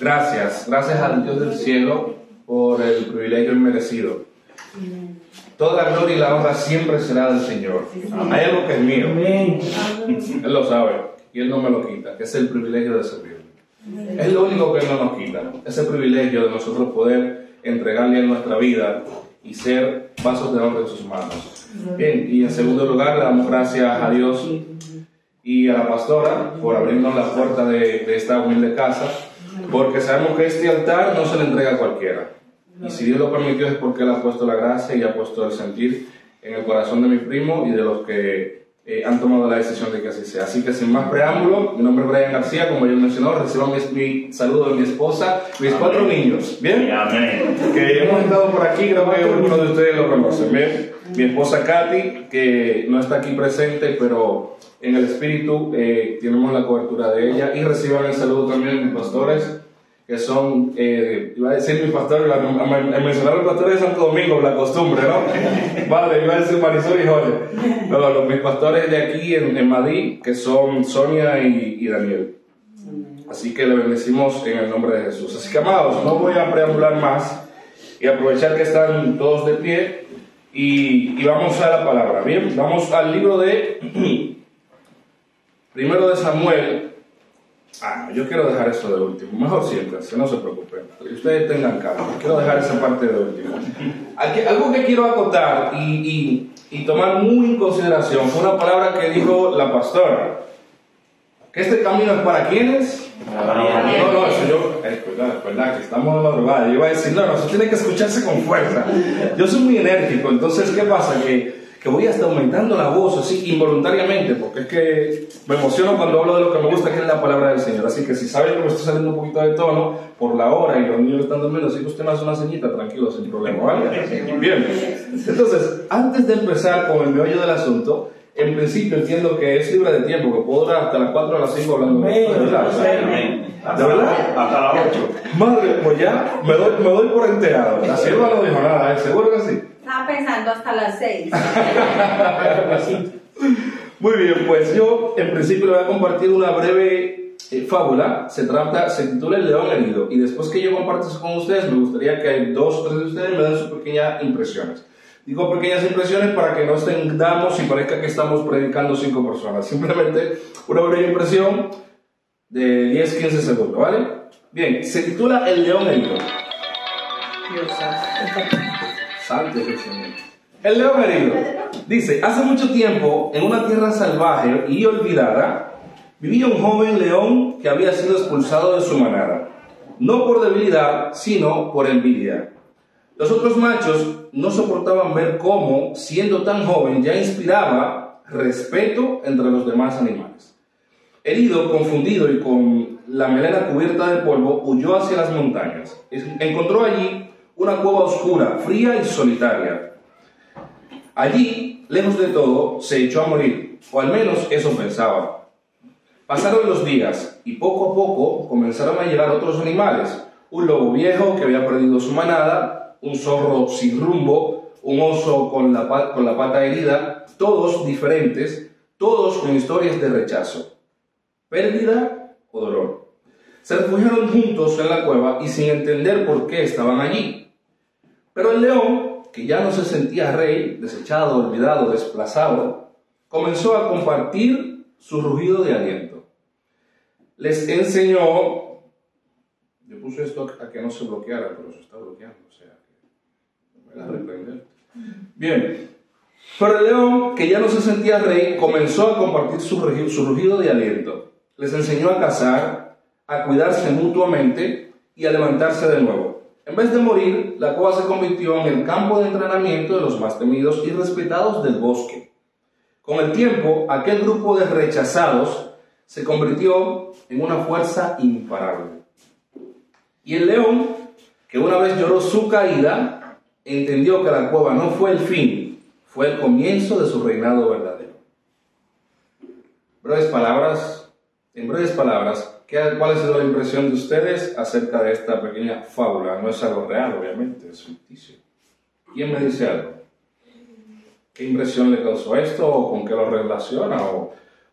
Gracias al Dios del cielo por el privilegio inmerecido. Toda la gloria y la honra siempre será del Señor. Hay algo que es mío. Él lo sabe y Él no me lo quita, que es el privilegio de servirle. Es lo único que Él no nos quita, ese privilegio de nosotros poder entregarle en nuestra vida y ser vasos de honra en sus manos. Bien, y en segundo lugar le damos gracias a Dios y a la pastora por abrirnos la puerta de esta humilde casa, porque sabemos que este altar no se le entrega a cualquiera. Y si Dios lo permitió es porque Él ha puesto la gracia y ha puesto el sentir en el corazón de mi primo y de los que han tomado la decisión de que así sea. Así que sin más preámbulo, mi nombre es Brian García, como yo mencionó, reciban mi saludo de mi esposa, mis 4 niños, ¿bien? Amén. Que hemos estado por aquí, creo que algunos de ustedes lo conocen, ¿bien? Mi esposa Katy, que no está aquí presente, pero en el espíritu tenemos la cobertura de ella, y reciban el saludo también de mis pastores, que son, iba a decir mis pastores, mencionar los pastores de Santo Domingo, la costumbre, ¿no? Vale, iba a decir Marisol y Jorge. No, mis pastores de aquí en Madrid, que son Sonia y Daniel. Así que le bendecimos en el nombre de Jesús. Así que, amados, no voy a preambular más y aprovechar que están todos de pie y vamos a la palabra. Bien, vamos al libro de Primero de Samuel. Yo quiero dejar eso de último. Mejor siéntense, no se preocupen. Ustedes tengan calma. Quiero dejar esa parte de último. Algo que quiero acotar y tomar muy en consideración fue una palabra que dijo la pastora. Que este camino es para ¿quiénes? No, eso yo, es verdad que estamos en la madrugada. Yo iba a decir, no, eso tiene que escucharse con fuerza. Yo soy muy enérgico, entonces, ¿qué pasa? Que voy hasta aumentando la voz así involuntariamente, porque es que me emociono cuando hablo de lo que me gusta, que es la palabra del Señor. Así que si saben que me estoy saliendo un poquito de tono por la hora y los niños están durmiendo, así que usted me hace una ceñita, tranquilo, sin problema, ¿vale? Bien. Entonces, antes de empezar con el meollo del asunto, en principio entiendo que es libre de tiempo, que puedo durar hasta las 4 o las 5 hablando de verdad. ¿De verdad? Hasta las 8. Madre, pues ya me doy por enterado. La sierva no dijo nada, ¿seguro que sí? Estaba pensando hasta las 6. Muy bien, pues yo en principio le voy a compartir una breve fábula. Se titula El león herido. Y después que yo comparta eso con ustedes, me gustaría que 2 o 3 de ustedes me den sus pequeñas impresiones. Digo pequeñas impresiones para que no extendamos y parezca que estamos predicando 5 personas. Simplemente una breve impresión de 10-15 segundos, ¿vale? Bien, se titula El león herido. El león herido. Dice, hace mucho tiempo, en una tierra salvaje y olvidada, vivía un joven león que había sido expulsado de su manada. No por debilidad, sino por envidia. Los otros machos no soportaban ver cómo, siendo tan joven, ya inspiraba respeto entre los demás animales. Herido, confundido y con la melena cubierta de polvo, huyó hacia las montañas. Encontró allí una cueva oscura, fría y solitaria. Allí, lejos de todo, se echó a morir, o al menos eso pensaba. Pasaron los días y poco a poco comenzaron a llegar otros animales. Un lobo viejo que había perdido su manada, un zorro sin rumbo, un oso con la pata herida, todos diferentes, todos con historias de rechazo, pérdida o dolor. Se refugiaron juntos en la cueva y sin entender por qué estaban allí. Pero el león, que ya no se sentía rey, desechado, olvidado, desplazado, comenzó a compartir su rugido de aliento. Les enseñó... Yo puse esto a que no se bloqueara, pero se está bloqueando, o sea, que me la reprender. Bien, pero el león, que ya no se sentía rey, comenzó a compartir su rugido de aliento. Les enseñó a cazar, a cuidarse mutuamente y a levantarse de nuevo. En vez de morir, la cueva se convirtió en el campo de entrenamiento de los más temidos y respetados del bosque. Con el tiempo, aquel grupo de rechazados se convirtió en una fuerza imparable. Y el león, que una vez lloró su caída, entendió que la cueva no fue el fin, fue el comienzo de su reinado verdadero. En breves palabras, ¿cuál ha sido la impresión de ustedes acerca de esta pequeña fábula? No es algo real, obviamente, es ficticio. ¿Quién me dice algo? ¿Qué impresión le causó esto? ¿O con qué lo relaciona?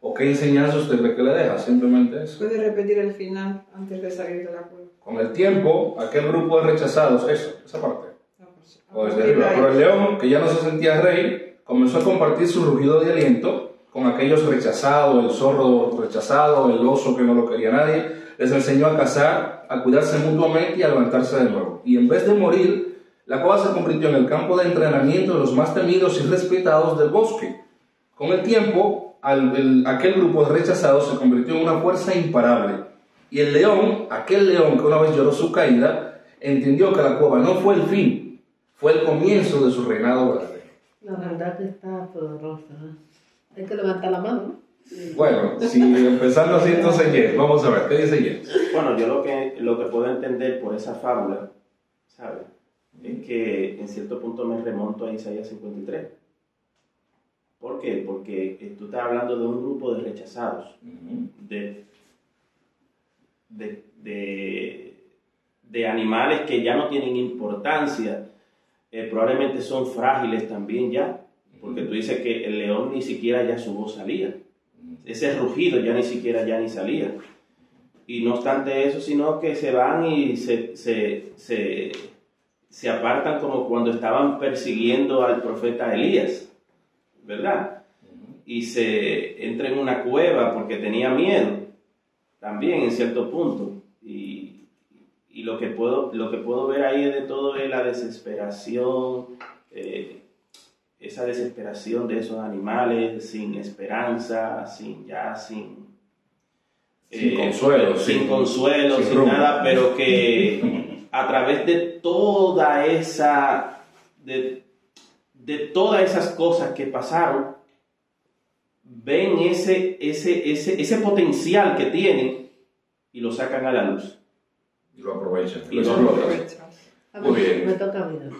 ¿O qué enseñanza usted cree que le deja? Simplemente eso. ¿Puede repetir el final antes de salir de la cueva? Con el tiempo, aquel grupo de rechazados, esa parte. O desde partir de arriba. ahí. Pero el león, que ya no se sentía rey, comenzó a compartir su rugido de aliento con aquellos rechazados, el zorro rechazado, el oso que no lo quería nadie. Les enseñó a cazar, a cuidarse mutuamente y a levantarse de nuevo. Y en vez de morir, la cueva se convirtió en el campo de entrenamiento de los más temidos y respetados del bosque. Con el tiempo, aquel grupo de rechazados se convirtió en una fuerza imparable. Y el león, aquel león que una vez lloró su caída, entendió que la cueva no fue el fin, fue el comienzo de su reinado verdadero. La verdad que está poderosa. Hay que levantar la mano, ¿no? Bueno, si empezando así, entonces Jess, vamos a ver, ¿qué dice Jess? Bueno, yo lo que puedo entender por esa fábula, ¿sabes? Es que en cierto punto me remonto a Isaías 53. ¿Por qué? Porque tú estás hablando de un grupo de rechazados, de animales que ya no tienen importancia, probablemente son frágiles también ya, porque tú dices que el león ni siquiera ya su voz salía, ese rugido ya ni siquiera ya ni salía, y no obstante eso, sino que se van y se apartan como cuando estaban persiguiendo al profeta Elías, ¿verdad? Y se entra en una cueva porque tenía miedo, también en cierto punto, y lo que puedo ver ahí de todo es la desesperación, esa desesperación de esos animales, sin esperanza, sin consuelo, sin rumbo. nada, pero que a través de toda esa, de todas esas cosas que pasaron, ven ese potencial que tienen y lo sacan a la luz. Y lo aprovechan. Y lo aprovechan. Muy bien. Me toca a mí, ¿no?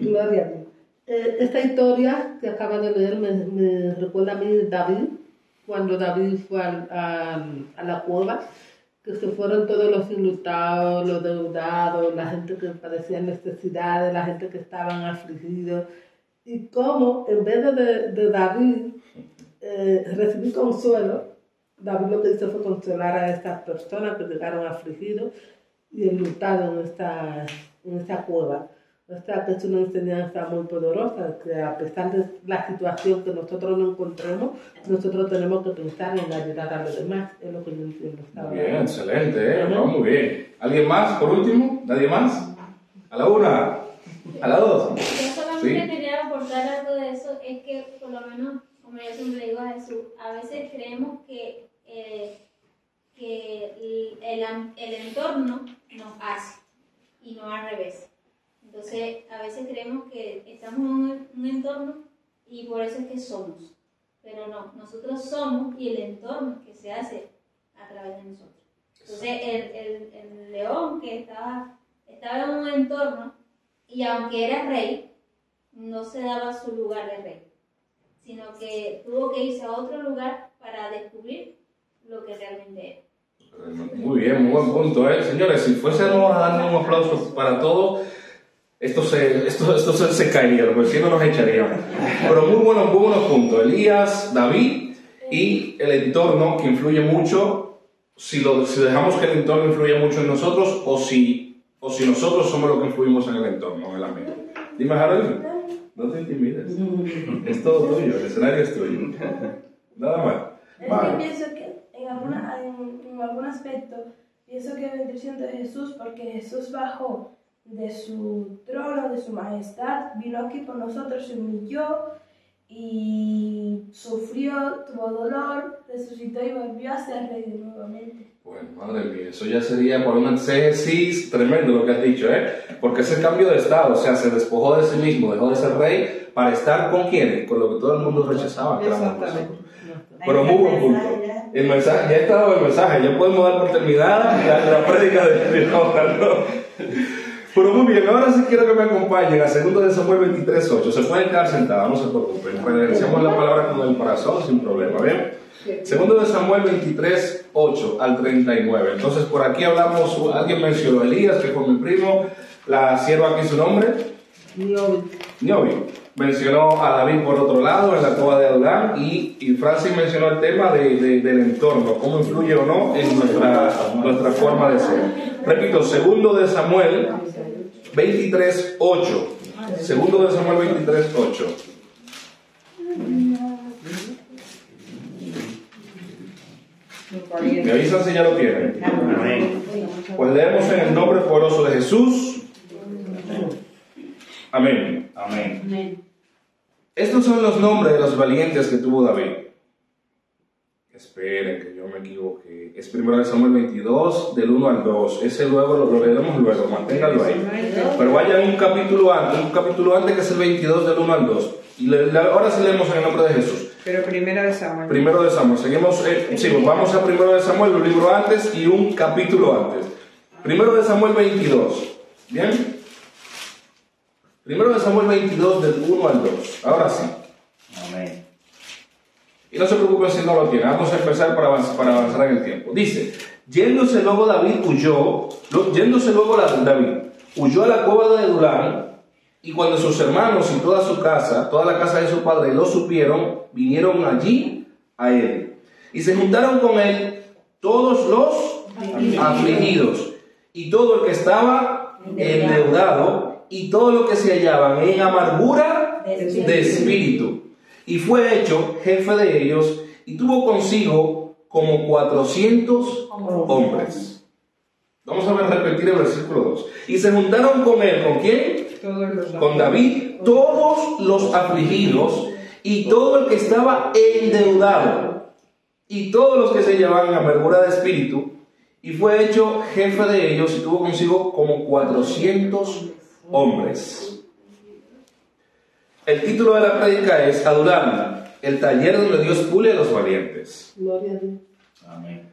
Gloria a Dios. Esta historia que acaba de leer me recuerda a mí de David, cuando David fue a la cueva, que se fueron todos los enlutados, los deudados, la gente que padecía necesidades, la gente que estaban afligidos, y cómo en vez de David recibir consuelo, David lo que hizo fue consolar a estas personas que llegaron afligidos y enlutados en esta cueva. O sea, que es una enseñanza muy poderosa, que a pesar de la situación que nosotros no encontremos, nosotros tenemos que pensar en ayudar a los demás, es lo que yo entiendo. Muy bien, excelente, ¿no? Muy bien. ¿Alguien más, por último? ¿Nadie más? A la una, a la dos. Yo solamente ¿Sí? quería aportar algo de eso, es que por lo menos, como yo siempre digo a Jesús, a veces creemos que el entorno nos hace y no al revés. Entonces, a veces creemos que estamos en un entorno y por eso es que somos. Pero no, nosotros somos y el entorno que se hace a través de nosotros. Entonces, el león que estaba en un entorno y aunque era rey, no se daba su lugar de rey, sino que tuvo que irse a otro lugar para descubrir lo que realmente era. Muy bien, muy buen punto, ¿eh? Señores, si fuésemos a darle un aplauso para todos, esto se caería, porque si no nos echaríamos. Pero muy buenos puntos. Elías, David y el entorno, que influye mucho, si dejamos que el entorno influya mucho en nosotros, o si nosotros somos los que influimos en el entorno, en el ambiente. Dime, Harold, no te intimides. Es todo tuyo, el escenario es tuyo. Nada más. Es que pienso que en algún aspecto, pienso que vendría siendo Jesús, porque Jesús bajó de su trono, de su majestad, vino aquí por nosotros, se humilló y sufrió, tuvo dolor, resucitó y volvió a ser rey nuevamente. Bueno, madre mía, eso ya sería por un exégesis tremendo lo que has dicho, ¿eh? Porque ese cambio de estado, o sea, se despojó de sí mismo, dejó de ser rey para estar con quién, con lo que todo el mundo rechazaba, que éramos nosotros. Pero muy buen punto. El mensaje, ya está dado el mensaje, ya podemos dar por terminada la prédica de ahora, ¿no? Pero muy bien, ahora sí quiero que me acompañen a 2 de Samuel 23:8. Se pueden quedar sentados, no se preocupen. Reverenciamos la palabra con el corazón sin problema, ¿bien? 2 de Samuel 23:8 al 39. Entonces, por aquí hablamos, alguien mencionó a Elías, que fue mi primo, la sierva aquí su nombre. Niobe. Niobe. mencionó a David por otro lado en la cueva de Adulán y Francis mencionó el tema del entorno, cómo influye o no en nuestra forma de ser. Repito, 2 de Samuel 23:8. 2 de Samuel 23:8. Me avisan si ya lo tienen. Amén. Pues leemos en el nombre poderoso de Jesús. Amén. Amén. Estos son los nombres de los valientes que tuvo David. Esperen que yo me equivoqué. Es 1 Samuel 22, del 1 al 2. Ese luego lo leeremos luego, manténganlo ahí. Pero vayan un capítulo antes que es el 22, del 1 al 2. Y ahora sí leemos en el nombre de Jesús. Pero 1 de Samuel. 1 de Samuel. Seguimos, vamos a 1 de Samuel, un libro antes y un capítulo antes. 1 de Samuel 22. ¿Bien? 1 de Samuel 22, del 1 al 2. Ahora sí. Amén. Y no se preocupen si no lo tienen. Vamos a empezar para avanzar en el tiempo. Dice, yéndose luego David huyó a la cueva de Adulán, y cuando sus hermanos y toda su casa, toda la casa de su padre lo supieron, vinieron allí a él. Y se juntaron con él todos los afligidos, y todo el que estaba endeudado, y todo lo que se hallaban en amargura de espíritu. Y fue hecho jefe de ellos, y tuvo consigo como 400 hombres. Vamos a repetir el versículo 2. Y se juntaron con él, ¿con quién? Con David, todos los afligidos, y todo el que estaba endeudado, y todos los que se hallaban en amargura de espíritu. Y fue hecho jefe de ellos, y tuvo consigo como 400 hombres. El título de la prédica es Adulán, el taller donde Dios pule a los valientes. Gloria a Dios. Amén.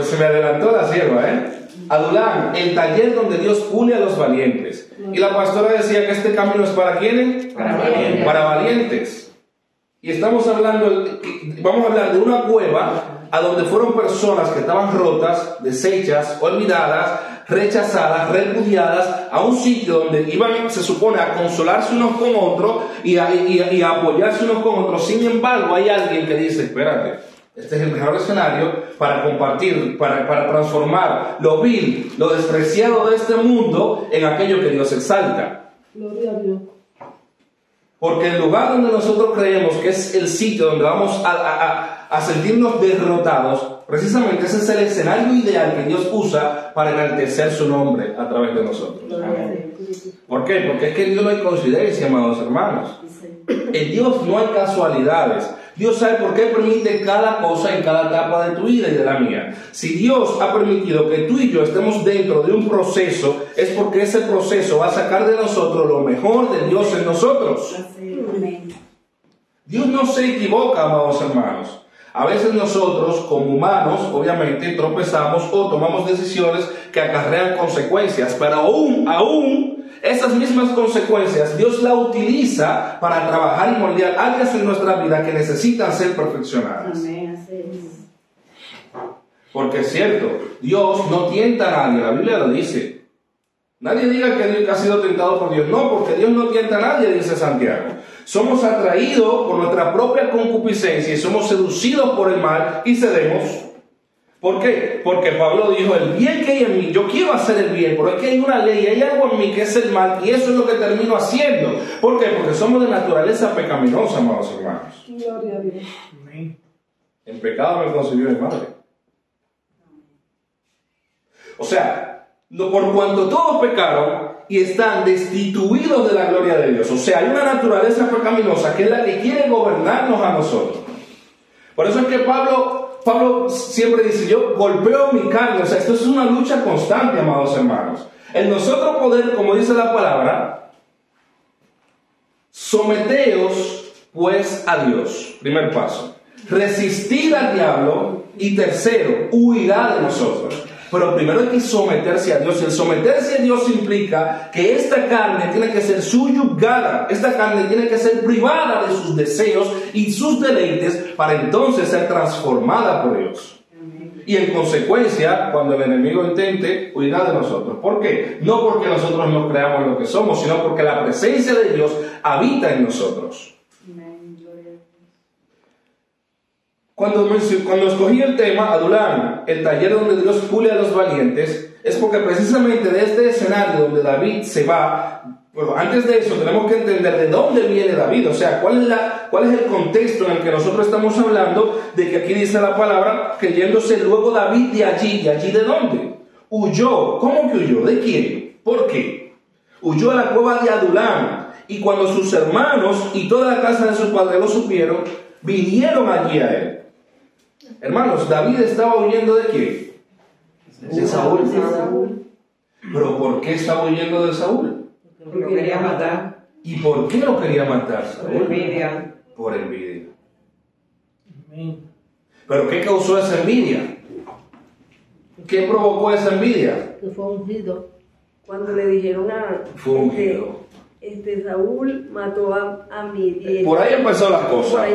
Se me adelantó la sierva, Adulán, el taller donde Dios pule a los valientes. Y la pastora decía que este camino es ¿para quiénes? Para valientes. Y vamos a hablar de una cueva a donde fueron personas que estaban rotas, deshechas, olvidadas, rechazadas, repudiadas, a un sitio donde iban, se supone, a consolarse unos con otros y a apoyarse unos con otros. Sin embargo, hay alguien que dice, espérate, este es el mejor escenario para compartir, para transformar lo vil, lo despreciado de este mundo en aquello que Dios exalta. Gloria a Dios. Porque el lugar donde nosotros creemos que es el sitio donde vamos a sentirnos derrotados, precisamente ese es el escenario ideal que Dios usa para enaltecer su nombre a través de nosotros. Amén. ¿Por qué? Porque es que en Dios no hay coincidencia, amados hermanos. En Dios no hay casualidades. Dios sabe por qué permite cada cosa en cada etapa de tu vida y de la mía. Si Dios ha permitido que tú y yo estemos dentro de un proceso, es porque ese proceso va a sacar de nosotros lo mejor de Dios en nosotros. Dios no se equivoca, amados hermanos. A veces nosotros, como humanos, obviamente tropezamos o tomamos decisiones que acarrean consecuencias, pero aún esas mismas consecuencias Dios la utiliza para trabajar y moldear áreas en nuestra vida que necesitan ser perfeccionadas. Porque es cierto, Dios no tienta a nadie, la Biblia lo dice. Nadie diga que Dios ha sido tentado por Dios. No, porque Dios no tienta a nadie, dice Santiago. Somos atraídos por nuestra propia concupiscencia y somos seducidos por el mal y cedemos. ¿Por qué? Porque Pablo dijo, el bien que hay en mí, yo quiero hacer el bien, pero es que hay una ley, hay algo en mí que es el mal, y eso es lo que termino haciendo. ¿Por qué? Porque somos de naturaleza pecaminosa, amados hermanos. Gloria a Dios. En pecado me concibió mi madre. O sea, por cuanto todos pecaron y están destituidos de la gloria de Dios. O sea, hay una naturaleza pecaminosa que es la que quiere gobernarnos a nosotros. Por eso es que Pablo siempre dice, yo golpeo mi carne. O sea, esto es una lucha constante, amados hermanos. En nosotros poder, como dice la palabra, someteos pues a Dios. Primer paso. Resistir al diablo. Y tercero, huirá de nosotros. Pero primero hay que someterse a Dios. Y el someterse a Dios implica que esta carne tiene que ser subyugada. Esta carne tiene que ser privada de sus deseos y sus deleites para entonces ser transformada por Dios. Y en consecuencia, cuando el enemigo intente, huirá de nosotros. ¿Por qué? No porque nosotros no creamos lo que somos, sino porque la presencia de Dios habita en nosotros. Cuando escogí el tema, Adulam, el taller donde Dios pule a los valientes, es porque precisamente de este escenario donde David se va, bueno, antes de eso tenemos que entender de dónde viene David, o sea, cuál es el contexto en el que nosotros estamos hablando, de que aquí dice la palabra, que yéndose luego David de allí de dónde? Huyó. ¿Cómo que huyó? ¿De quién? ¿Por qué? Huyó a la cueva de Adulam, y cuando sus hermanos y toda la casa de su padre lo supieron, vinieron allí a él. Hermanos, David estaba huyendo ¿de quién? De Saúl. ¿Pero por qué estaba huyendo de Saúl? Porque lo quería matar. ¿Y por qué lo quería matar Saúl? Por envidia. Por envidia. ¿Pero qué causó esa envidia? ¿Qué provocó esa envidia? Que fue ungido. Cuando le dijeron a Fue ungido. Saúl mató a Midian. Por ahí empezó la cosa.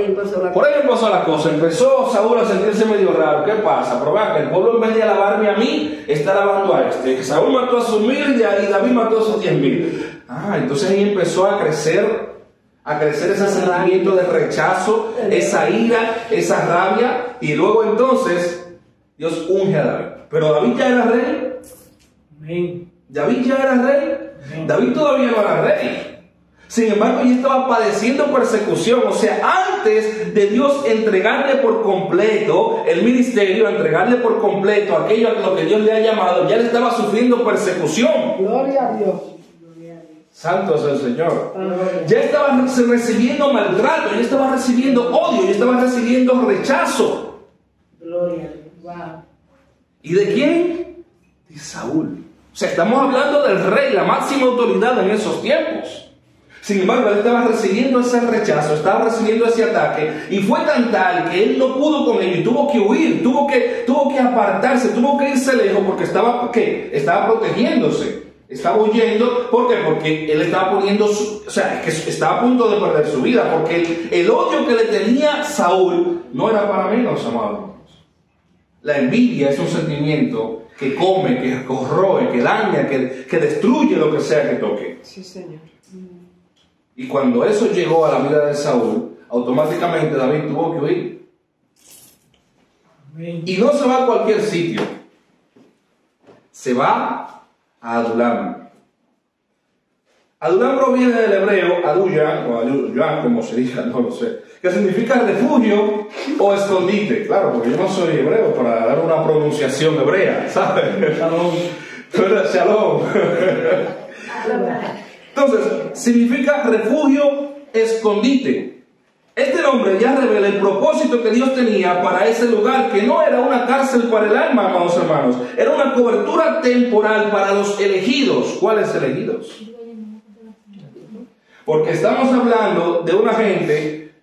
Empezó Saúl a sentirse medio raro. ¿Qué pasa? Pero vean que el pueblo, en vez de alabarme a mí, está alabando a este. Saúl mató a su 1000 y David mató a sus 10,000. Entonces ahí empezó a crecer ese sentimiento de rechazo, esa ira, esa rabia. Y luego entonces Dios unge a David. Pero David ya era rey. David ya era rey. David todavía no era rey. Sin embargo, ya estaba padeciendo persecución. O sea, antes de Dios entregarle por completo el ministerio, entregarle por completo aquello a lo que Dios le ha llamado, ya le estaba sufriendo persecución. Gloria a Dios. Santo es el Señor. Ya estaba recibiendo maltrato, ya estaba recibiendo odio, ya estaba recibiendo rechazo. Gloria a Dios. Wow. ¿Y de quién? De Saúl. O sea, estamos hablando del rey, la máxima autoridad en esos tiempos. Sin embargo, él estaba recibiendo ese rechazo, estaba recibiendo ese ataque, y fue tan tal que él no pudo con ello y tuvo que huir, tuvo que apartarse, tuvo que irse lejos porque estaba protegiéndose, estaba huyendo. ¿Por qué? Porque él estaba poniendo que estaba a punto de perder su vida, porque el odio que le tenía Saúl no era para menos, amados. La envidia es un sentimiento que come, que corroe, que daña, que destruye lo que sea que toque. Sí, Señor. Y cuando eso llegó a la vida de Saúl, automáticamente David tuvo que huir. Y no se va a cualquier sitio. Se va a Adulam. Adulam proviene del hebreo Adullam, o Adullam, como se diga, no lo sé, que significa refugio o escondite. Claro, porque yo no soy hebreo para dar una pronunciación hebrea, ¿sabes? Shalom. Shalom. Entonces, significa refugio, escondite. Este nombre ya revela el propósito que Dios tenía para ese lugar, que no era una cárcel para el alma, amados hermanos. Era una cobertura temporal para los elegidos. ¿Cuáles elegidos? Porque estamos hablando de una gente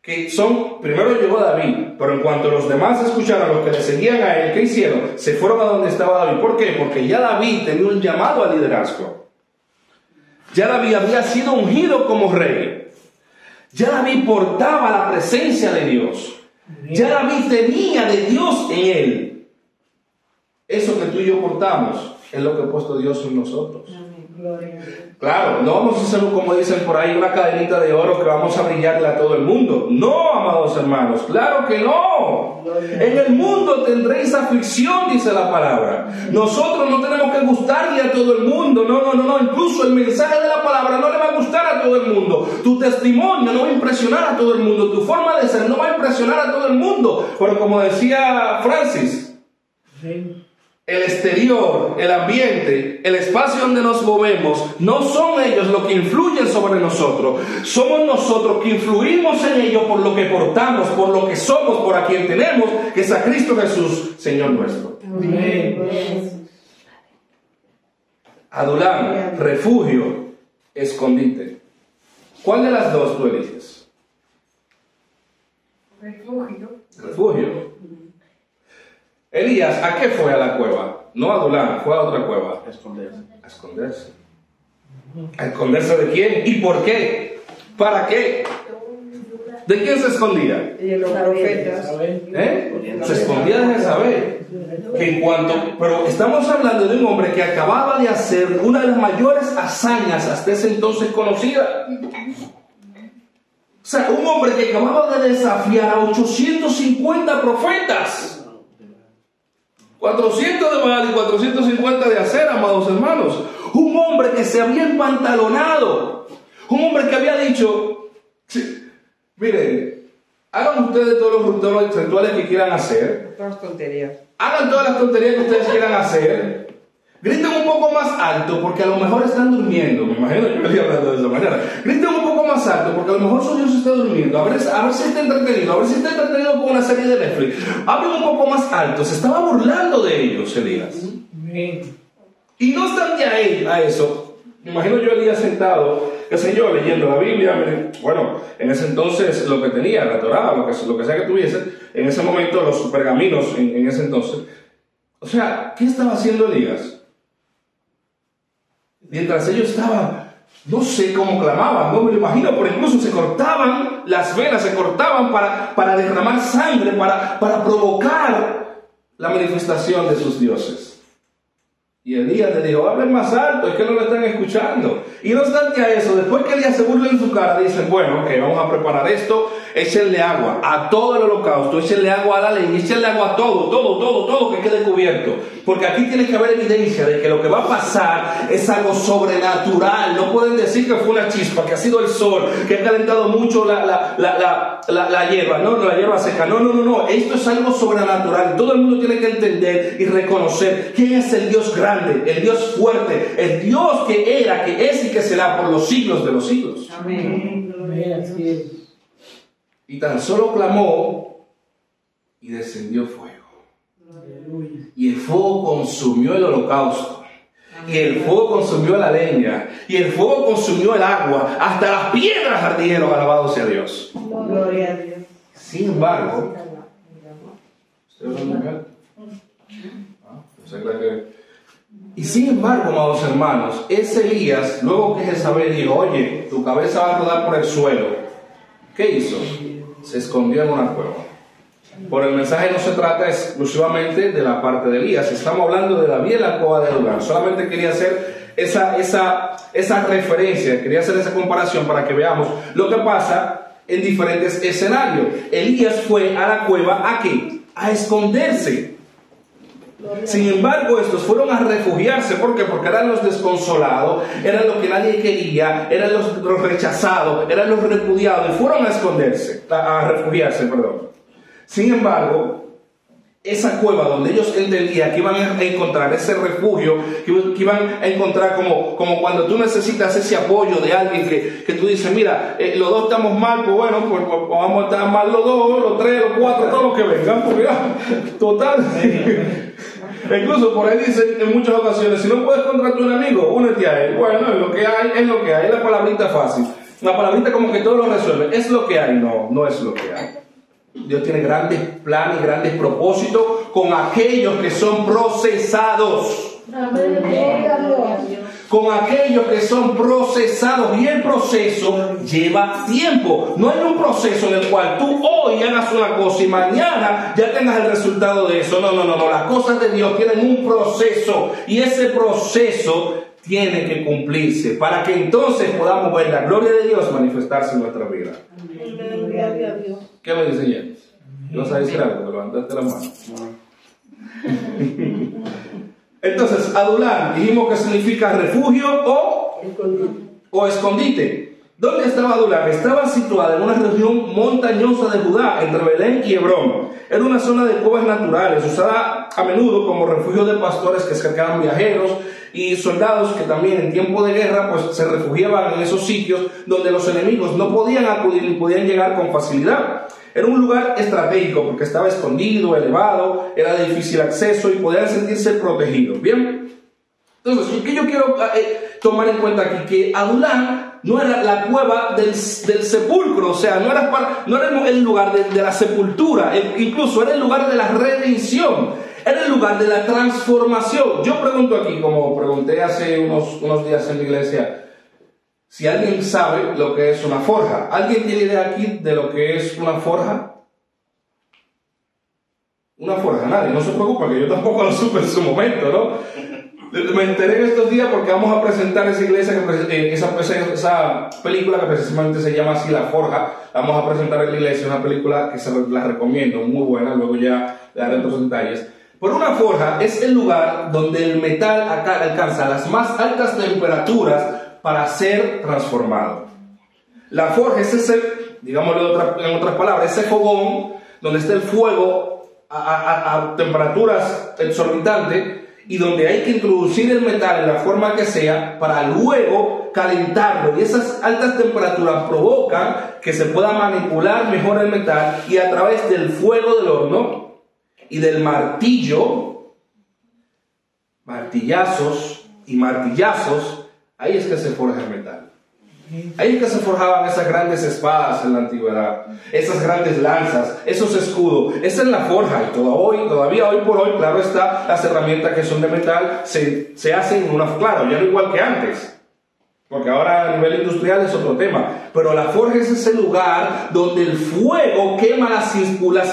que primero llegó David, pero en cuanto los demás escucharon, los que le seguían a él, ¿qué hicieron? Se fueron a donde estaba David. ¿Por qué? Porque ya David tenía un llamado al liderazgo. Ya David había sido ungido como rey. Ya David portaba la presencia de Dios. Ya David tenía de Dios en él. Eso que tú y yo portamos es lo que ha puesto Dios en nosotros. Claro, no vamos a hacer, como dicen por ahí, una cadenita de oro que vamos a brillarle a todo el mundo. No, amados hermanos, claro que no. En el mundo tendréis aflicción, dice la palabra. Nosotros no tenemos que gustarle a todo el mundo. No. Incluso el mensaje de la palabra no le va a gustar a todo el mundo. Tu testimonio no va a impresionar a todo el mundo. Tu forma de ser no va a impresionar a todo el mundo. Pero como decía Francis, el exterior, el ambiente, el espacio donde nos movemos, no son ellos los que influyen sobre nosotros. Somos nosotros que influimos en ellos por lo que portamos, por lo que somos, por a quien tenemos, que es a Cristo Jesús, Señor nuestro. Amén. Adulam, refugio, escondite. ¿Cuál de las dos tú eliges? Refugio. Elías, ¿a qué fue a la cueva? No a Adulam, fue a otra cueva. A esconderse. A esconderse. ¿A esconderse de quién? ¿Y por qué? ¿Para qué? ¿De quién se escondía? Y en los profetas. Se escondía de Jezabel. Que en cuanto, pero estamos hablando de un hombre que acababa de hacer una de las mayores hazañas hasta ese entonces conocida. O sea, un hombre que acababa de desafiar a 850 profetas. 400 de Baal y 450 de Acera, amados hermanos. Un hombre que se había empantalonado. Un hombre que había dicho, sí, miren, hagan ustedes todos los rituales que quieran hacer. Todas tonterías. Hagan todas las tonterías que ustedes quieran hacer. Griten un poco más alto porque a lo mejor están durmiendo. Me imagino que yo estoy hablando de esa manera. Griten un poco más alto porque a lo mejor su Dios está durmiendo. A ver si está entretenido. A ver si está entretenido con una serie de Netflix. Hablen un poco más alto. Se estaba burlando de ellos, Elías. Y no obstante a eso, me imagino yo Elías sentado, qué sé yo, leyendo la Biblia. Bueno, en ese entonces lo que tenía, la Torá, lo que sea que tuviese, en ese momento los pergaminos, en ese entonces. O sea, ¿qué estaba haciendo Elías? Mientras ellos estaban, no sé cómo clamaban, no me lo imagino, pero incluso se cortaban las venas, se cortaban para derramar sangre, para provocar la manifestación de sus dioses. Y Elías le dijo, hablen más alto, es que no lo están escuchando. Y no obstante a eso, después que Elías se burla en su cara, dicen, bueno, ok, vamos a preparar esto, échenle agua a todo el holocausto, échenle agua a la ley, échenle agua a todo que quede cubierto. Porque aquí tiene que haber evidencia de que lo que va a pasar es algo sobrenatural. No pueden decir que fue una chispa, que ha sido el sol, que ha calentado mucho la hierba, no, la hierba seca. No, esto es algo sobrenatural. Todo el mundo tiene que entender y reconocer quién es el Dios grande, el Dios fuerte, el Dios que era, que es y que será por los siglos de los siglos. Amén. Y tan solo clamó y descendió fuego. Y el fuego consumió el holocausto. Y el fuego consumió la leña. Y el fuego consumió el agua. Hasta las piedras ardieron, alabado sea Dios. Gloria a Dios. Sin embargo, ¿estoy hablando de algo? Y sin embargo, amados hermanos, ese Elías, luego que Jezabel dijo, oye, tu cabeza va a rodar por el suelo, ¿qué hizo? Se escondió en una cueva. Por el mensaje no se trata exclusivamente de la parte de Elías, estamos hablando de David en la cueva de Adulán. Solamente quería hacer esa referencia, quería hacer esa comparación para que veamos lo que pasa en diferentes escenarios. Elías fue a la cueva ¿a qué? A esconderse. Sin embargo, estos fueron a refugiarse. ¿Por qué? Porque eran los desconsolados, eran los que nadie quería, eran los rechazados, eran los repudiados, y fueron a esconderse, a refugiarse, perdón. Sin embargo, esa cueva donde ellos entendían que iban a encontrar ese refugio, que iban a encontrar como cuando tú necesitas ese apoyo de alguien que tú dices, mira, los dos estamos mal, pues bueno, pues vamos a estar mal los dos, los tres, los cuatro, todos los que vengan, porque total. Incluso por ahí dicen en muchas ocasiones, si no puedes contra tu enemigo, únete a él. Bueno, es lo que hay, es la palabrita fácil. La palabrita como que todo lo resuelve. Es lo que hay, no es lo que hay. Dios tiene grandes planes, grandes propósitos con aquellos que son procesados. Con aquellos que son procesados, y el proceso lleva tiempo. No hay un proceso en el cual tú hoy hagas una cosa y mañana ya tengas el resultado de eso. No. Las cosas de Dios tienen un proceso, y ese proceso tiene que cumplirse para que entonces podamos ver la gloria de Dios manifestarse en nuestra vida. ¿Qué me dice James? ¿Vas a decir algo? Levantaste la mano. Entonces, Adulán, dijimos que significa refugio o escondite. ¿Dónde estaba Adulán? Estaba situada en una región montañosa de Judá, entre Belén y Hebrón. Era una zona de cuevas naturales, usada a menudo como refugio de pastores que cercaban viajeros y soldados que también en tiempo de guerra pues se refugiaban en esos sitios donde los enemigos no podían acudir ni podían llegar con facilidad. Era un lugar estratégico porque estaba escondido, elevado, era de difícil acceso y podían sentirse protegidos. ¿Bien? Entonces, ¿qué yo quiero tomar en cuenta aquí? Que Adulán no era la cueva del sepulcro, o sea, no era el lugar de la sepultura, incluso era el lugar de la redención, era el lugar de la transformación. Yo pregunto aquí, como pregunté hace unos días en la iglesia, Si alguien sabe lo que es una forja. ¿Alguien tiene idea aquí de lo que es una forja? Una forja, nadie, no se preocupe, que yo tampoco lo supe en su momento, ¿no? Me enteré en estos días porque vamos a presentar esa iglesia, esa película que precisamente se llama así, La Forja. La vamos a presentar en la iglesia, una película que la recomiendo, muy buena, luego ya le daré otros detalles. Pero una forja es el lugar donde el metal alcanza las más altas temperaturas para ser transformado. La forja es ese, digámoslo en otras palabras, ese fogón donde está el fuego a temperaturas exorbitantes y donde hay que introducir el metal en la forma que sea para luego calentarlo, y esas altas temperaturas provocan que se pueda manipular mejor el metal, y a través del fuego del horno y del martillo, martillazos y martillazos, ahí es que se forja el metal. Ahí es que se forjaban esas grandes espadas en la antigüedad, esas grandes lanzas, esos escudos. Esa es la forja, y todavía hoy por hoy, claro está, las herramientas que son de metal se hacen en una, claro, ya no igual que antes, porque ahora a nivel industrial es otro tema, pero la forja es ese lugar donde el fuego quema las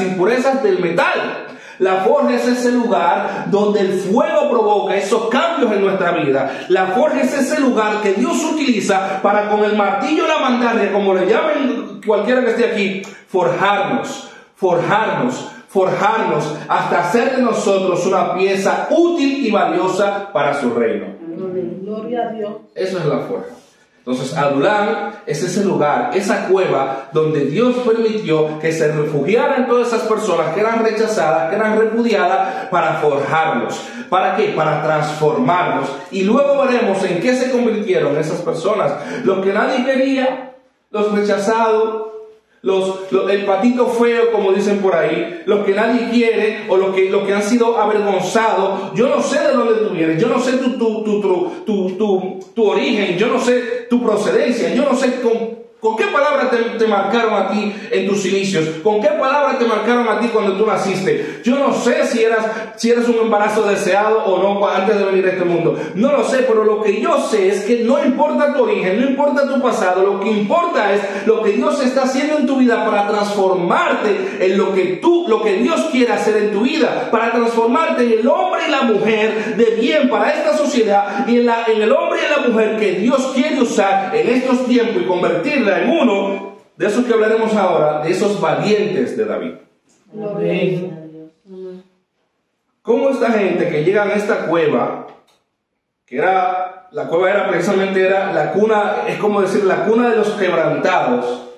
impurezas del metal. La forja es ese lugar donde el fuego provoca esos cambios en nuestra vida. La forja es ese lugar que Dios utiliza para, con el martillo y la mandarria, como le llamen cualquiera que esté aquí, forjarnos hasta hacer de nosotros una pieza útil y valiosa para su reino. Gloria a Dios. Eso es la forja. Entonces, Adulam es ese lugar, esa cueva donde Dios permitió que se refugiaran todas esas personas que eran rechazadas, que eran repudiadas, para forjarlos. ¿Para qué? Para transformarlos. Y luego veremos en qué se convirtieron esas personas. Los que nadie quería, los rechazados, el patito feo, como dicen por ahí, los que nadie quiere, o los que han sido avergonzados. Yo no sé de dónde tú vienes, yo no sé tu origen, yo no sé tu procedencia, yo no sé con qué palabra te marcaron a ti en tus inicios, con qué palabra te marcaron a ti cuando tú naciste. Yo no sé si eras un embarazo deseado o no antes de venir a este mundo. No lo sé, pero lo que yo sé es que no importa tu origen, no importa tu pasado, lo que importa es lo que Dios está haciendo en tu vida para transformarte en lo que Dios quiere hacer en tu vida, para transformarte en el hombre y la mujer de bien para esta sociedad, y en el hombre y la mujer que Dios quiere usar en estos tiempos y convertirla en uno de esos que hablaremos ahora, de esos valientes de David. ¿Cómo esta gente que llega a esta cueva, la cueva era precisamente la cuna, es como decir, la cuna de los quebrantados,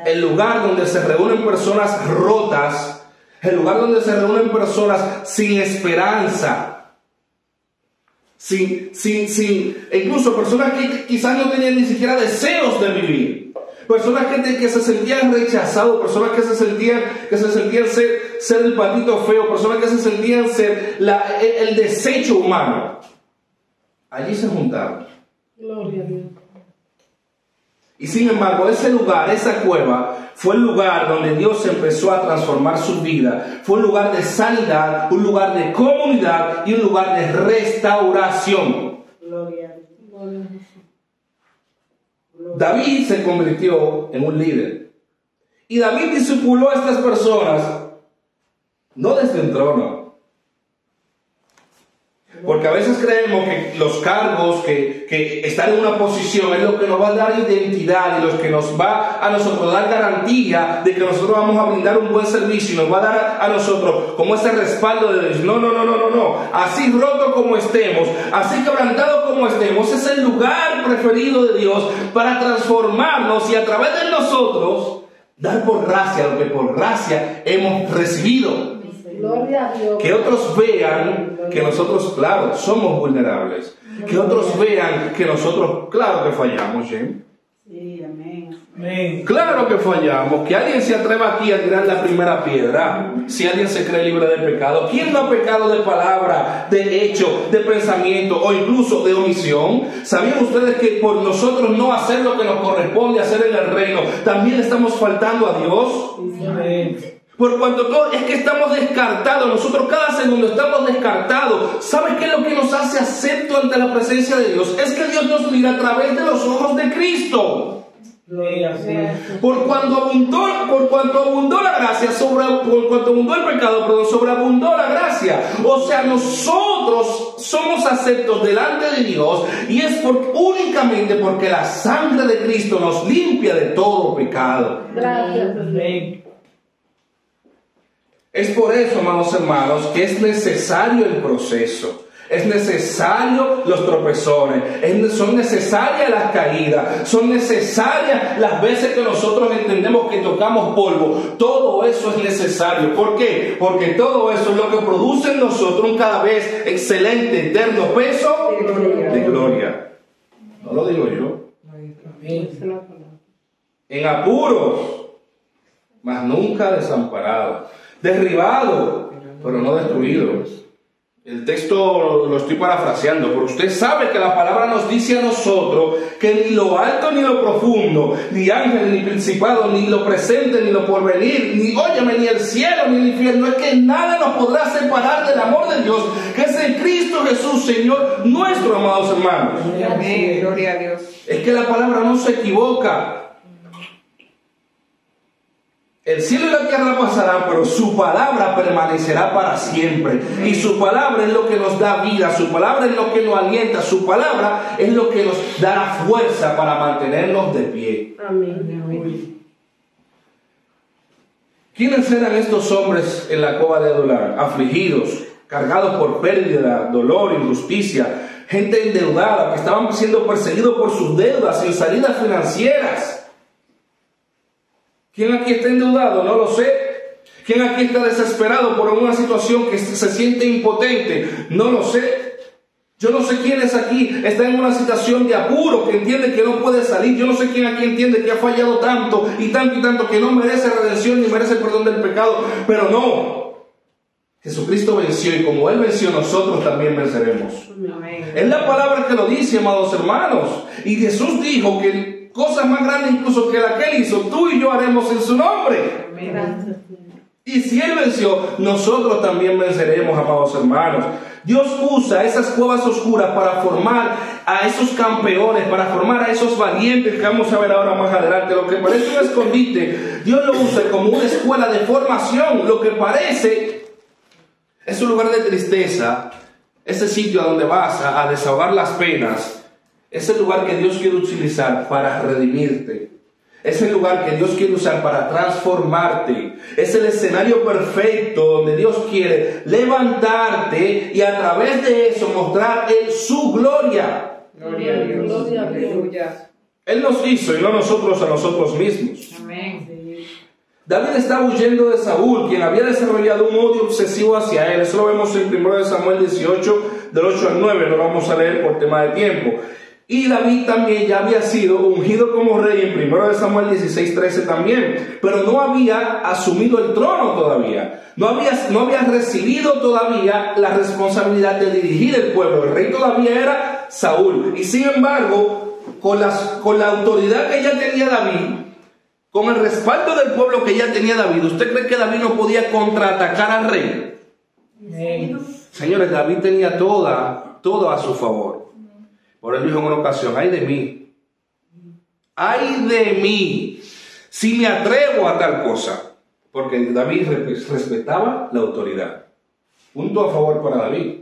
el lugar donde se reúnen personas rotas, el lugar donde se reúnen personas sin esperanza, incluso personas que quizás no tenían ni siquiera deseos de vivir, personas que se sentían rechazados, personas que se sentían ser el patito feo, personas que se sentían ser el desecho humano. Allí se juntaron. Gloria a Dios. Y sin embargo, ese lugar, esa cueva, fue el lugar donde Dios empezó a transformar su vida. Fue un lugar de sanidad, un lugar de comunidad y un lugar de restauración. Gloria a Dios. David se convirtió en un líder. Y David discipuló a estas personas, no desde un trono. Porque a veces creemos que los cargos, que estar en una posición es lo que nos va a dar identidad y lo que nos va a nosotros dar garantía de que nosotros vamos a brindar un buen servicio y nos va a dar a nosotros como ese respaldo de Dios. No. Así roto como estemos, así quebrantado como estemos, es el lugar preferido de Dios para transformarnos y a través de nosotros dar por gracia lo que por gracia hemos recibido. Gloria a Dios. Que otros vean que nosotros, claro, somos vulnerables. Que otros vean que nosotros, claro que fallamos, James. Sí, amén. Claro que fallamos. Que alguien se atreva aquí a tirar la primera piedra. Si alguien se cree libre de pecado. ¿Quién no ha pecado de palabra, de hecho, de pensamiento o incluso de omisión? ¿Sabían ustedes que por nosotros no hacer lo que nos corresponde hacer en el reino, también estamos faltando a Dios? Sí. Por cuanto todo, es que estamos descartados, nosotros cada segundo estamos descartados. ¿Sabes qué es lo que nos hace acepto ante la presencia de Dios? Es que Dios nos mira a través de los ojos de Cristo. Por cuanto abundó la gracia, por cuanto abundó el pecado, perdón, sobreabundó la gracia. O sea, nosotros somos aceptos delante de Dios y es únicamente porque la sangre de Cristo nos limpia de todo pecado. Gracias. Es por eso, amados hermanos, que es necesario el proceso. Es necesario los tropezones, son necesarias las caídas, son necesarias las veces que nosotros entendemos que tocamos polvo. Todo eso es necesario. ¿Por qué? Porque todo eso es lo que produce en nosotros un cada vez excelente, eterno peso de gloria. No lo digo yo. En apuros, mas nunca desamparado. Derribado, pero no destruido. El texto lo estoy parafraseando, pero usted sabe que la palabra nos dice a nosotros que ni lo alto ni lo profundo, ni ángel ni principado, ni lo presente ni lo porvenir, ni óyeme, ni el cielo ni el infierno, es que nada nos podrá separar del amor de Dios, que es en Cristo Jesús, Señor nuestro, amados hermanos. Amén. Gloria a Dios. Es que la palabra no se equivoca. El cielo y la tierra pasarán, pero su palabra permanecerá para siempre. Y su palabra es lo que nos da vida, su palabra es lo que nos alienta, su palabra es lo que nos da la fuerza para mantenernos de pie. Amén. ¿Quiénes eran estos hombres en la cueva de Adulam? Afligidos, cargados por pérdida, dolor, injusticia, gente endeudada que estaban siendo perseguidos por sus deudas, sin salidas financieras. ¿Quién aquí está endeudado? No lo sé. ¿Quién aquí está desesperado por una situación que se siente impotente? No lo sé. Yo no sé quiénes aquí están en una situación de apuro, que entiende que no puede salir. Yo no sé quién aquí entiende que ha fallado tanto y tanto y tanto, que no merece redención ni merece el perdón del pecado. Pero no. Jesucristo venció y como Él venció, nosotros también venceremos. Amén. Es la palabra que lo dice, amados hermanos. Y Jesús dijo que cosas más grandes incluso que la que Él hizo, tú y yo haremos en su nombre. Amén. Y si Él venció, nosotros también venceremos, amados hermanos. Dios usa esas cuevas oscuras para formar a esos campeones, para formar a esos valientes que vamos a ver ahora más adelante. Lo que parece un escondite, Dios lo usa como una escuela de formación. Lo que parece es un lugar de tristeza, ese sitio a donde vas a desahogar las penas. Es el lugar que Dios quiere utilizar para redimirte. Es el lugar que Dios quiere usar para transformarte. Es el escenario perfecto donde Dios quiere levantarte y a través de eso mostrar su gloria. Gloria a Dios. Gloria a Dios. Aleluya. Él nos hizo y no nosotros a nosotros mismos. Amén. David estaba huyendo de Saúl, quien había desarrollado un odio obsesivo hacia él. Eso lo vemos en 1 Samuel 18, del 8 al 9. No lo vamos a leer por tema de tiempo. Y David también ya había sido ungido como rey en 1 Samuel 16, 13 también. Pero no había asumido el trono todavía. No había recibido todavía la responsabilidad de dirigir el pueblo. El rey todavía era Saúl. Y sin embargo, con la autoridad que ya tenía David, con el respaldo del pueblo que ya tenía David, ¿usted cree que David no podía contraatacar al rey? Señores, David tenía todo a su favor. Por él dijo en una ocasión, ¡ay de mí! ¡Ay de mí! Si me atrevo a tal cosa. Porque David respetaba la autoridad. Punto a favor para David.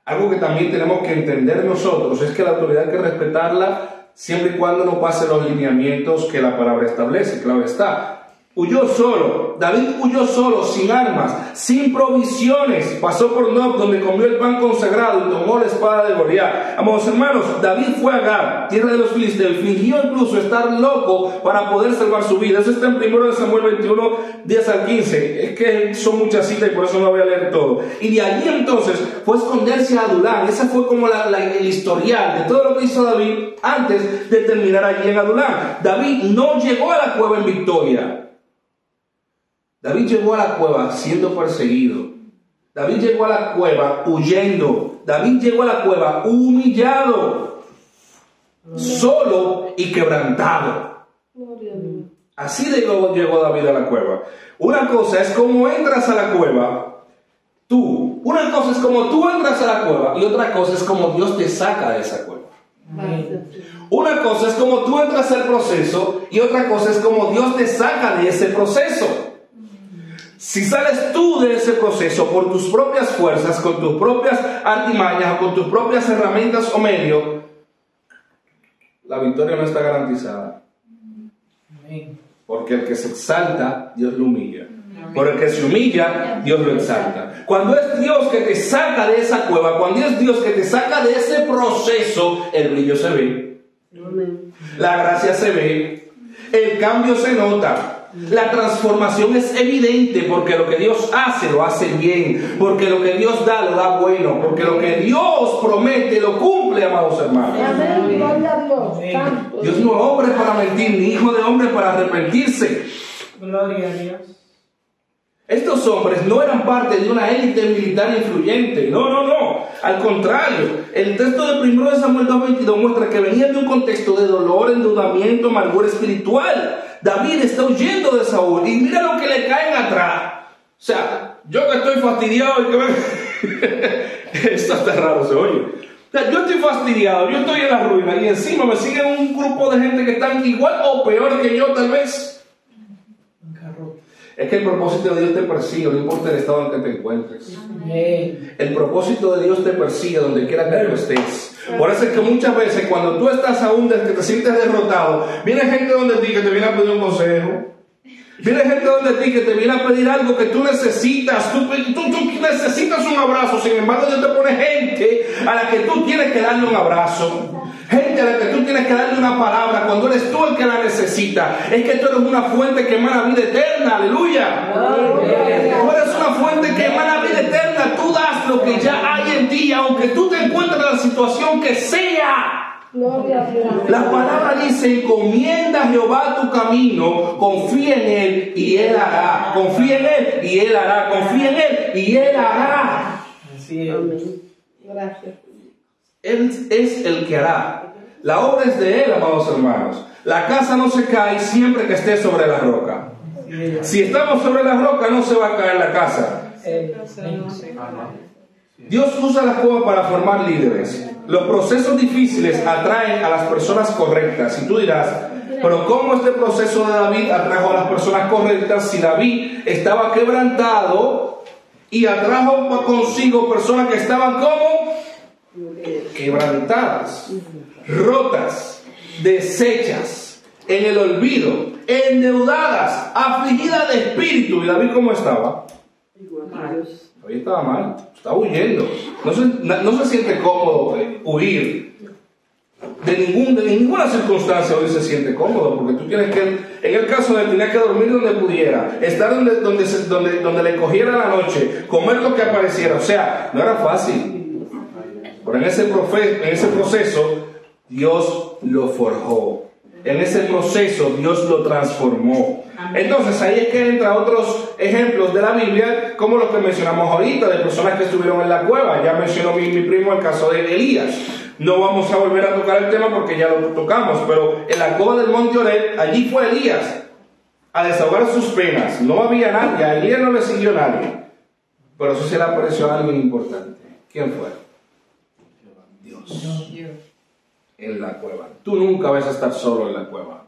Algo que también tenemos que entender nosotros es que la autoridad hay que respetarla siempre y cuando no pase los lineamientos que la palabra establece. Claro está. Huyó solo, David huyó solo, sin armas, sin provisiones, pasó por Nob, donde comió el pan consagrado y tomó la espada de Goliat. Amados hermanos, David fue a Gad, tierra de los filisteos, fingió incluso estar loco para poder salvar su vida. Eso está en 1 Samuel 21, 10 al 15. Es que son muchas citas y por eso no voy a leer todo. Y de allí entonces fue a esconderse a Adulam. Esa fue como el historial de todo lo que hizo David antes de terminar allí en Adulam. David no llegó a la cueva en victoria. David llegó a la cueva siendo perseguido. David llegó a la cueva huyendo. David llegó a la cueva humillado, solo y quebrantado. Así llegó David a la cueva. Una cosa es cómo entras a la cueva, tú. Una cosa es como tú entras a la cueva y otra cosa es como Dios te saca de esa cueva. Una cosa es como tú entras al proceso y otra cosa es como Dios te saca de ese proceso. Si sales tú de ese proceso por tus propias fuerzas, con tus propias artimañas o con tus propias herramientas o medios, la victoria no está garantizada. Porque el que se exalta, Dios lo humilla. Por el que se humilla, Dios lo exalta. Cuando es Dios que te saca de esa cueva, cuando es Dios que te saca de ese proceso, el brillo se ve, la gracia se ve, el cambio se nota. La transformación es evidente porque lo que Dios hace, lo hace bien. Porque lo que Dios da, lo da bueno. Porque lo que Dios promete, lo cumple, amados hermanos. Amén, gloria a Dios. Santo. Dios no es hombre para mentir, ni hijo de hombre para arrepentirse. Gloria a Dios. Estos hombres no eran parte de una élite militar influyente. No. Al contrario, el texto de 1 Samuel 2:22 muestra que venían de un contexto de dolor, endeudamiento, amargura espiritual. David está huyendo de Saúl y mira lo que le caen atrás. O sea, yo que estoy fastidiado y que me... Esto está raro, se oye. O sea, yo estoy fastidiado, yo estoy en la ruina y encima me siguen un grupo de gente que están igual o peor que yo tal vez. Es que el propósito de Dios te persigue, no importa el estado en que te encuentres. El propósito de Dios te persigue donde quiera que tú estés. Por eso es que muchas veces cuando tú estás aún que te sientes derrotado, viene gente donde ti que te viene a pedir un consejo. Viene gente donde ti que te viene a pedir algo que tú necesitas. Tú necesitas un abrazo. Sin embargo, Dios te pone gente a la que tú tienes que darle un abrazo. Gente a la que tú tienes que darle una palabra cuando eres tú el que la necesita. Es que tú eres una fuente que emana vida eterna. Aleluya. Tú eres una fuente que emana vida eterna. Tú das lo que ya hay en ti, aunque tú te encuentres en la situación que sea. La palabra dice: encomienda a Jehová tu camino, confía en Él y Él hará. Confía en Él y Él hará. Confía en Él y Él hará. Así es. Gracias. Él es el que hará. La obra es de Él, amados hermanos. La casa no se cae siempre que esté sobre la roca. Si estamos sobre la roca, no se va a caer la casa. Dios usa las cuevas para formar líderes. Los procesos difíciles atraen a las personas correctas. Y tú dirás, pero ¿cómo este proceso de David atrajo a las personas correctas si David estaba quebrantado y atrajo consigo personas que estaban como quebrantadas, rotas, deshechas, en el olvido, endeudadas, afligidas de espíritu? ¿Y David cómo estaba? David estaba mal, estaba huyendo. No se siente cómodo huir. De ninguna circunstancia hoy se siente cómodo, porque tú tienes que, en el caso de él, tenía que dormir donde pudiera, estar donde le cogiera la noche, comer lo que apareciera. O sea, no era fácil. Pero en ese proceso Dios lo forjó. En ese proceso Dios lo transformó. Entonces ahí es que entran otros ejemplos de la Biblia, como los que mencionamos ahorita, de personas que estuvieron en la cueva. Ya mencionó mi primo el caso de Elías. No vamos a volver a tocar el tema porque ya lo tocamos, pero en la cueva del monte Oreb, allí fue Elías a desahogar sus penas. No había nadie, a Elías no le siguió nadie, pero eso se le apareció a alguien importante. ¿Quién fue? Dios. En la cueva. Tú nunca vas a estar solo en la cueva.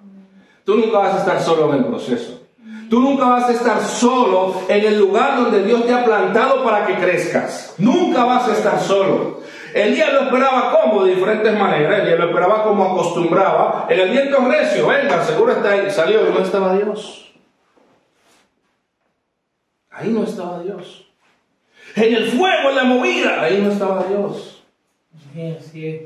Tú nunca vas a estar solo en el proceso. Tú nunca vas a estar solo en el lugar donde Dios te ha plantado para que crezcas. Nunca vas a estar solo. Elías lo esperaba como de diferentes maneras. Elías lo esperaba como acostumbraba. En el viento recio, venga, seguro está ahí. Salió y no estaba Dios. Ahí no estaba Dios. En el fuego, en la movida, ahí no estaba Dios. Así es.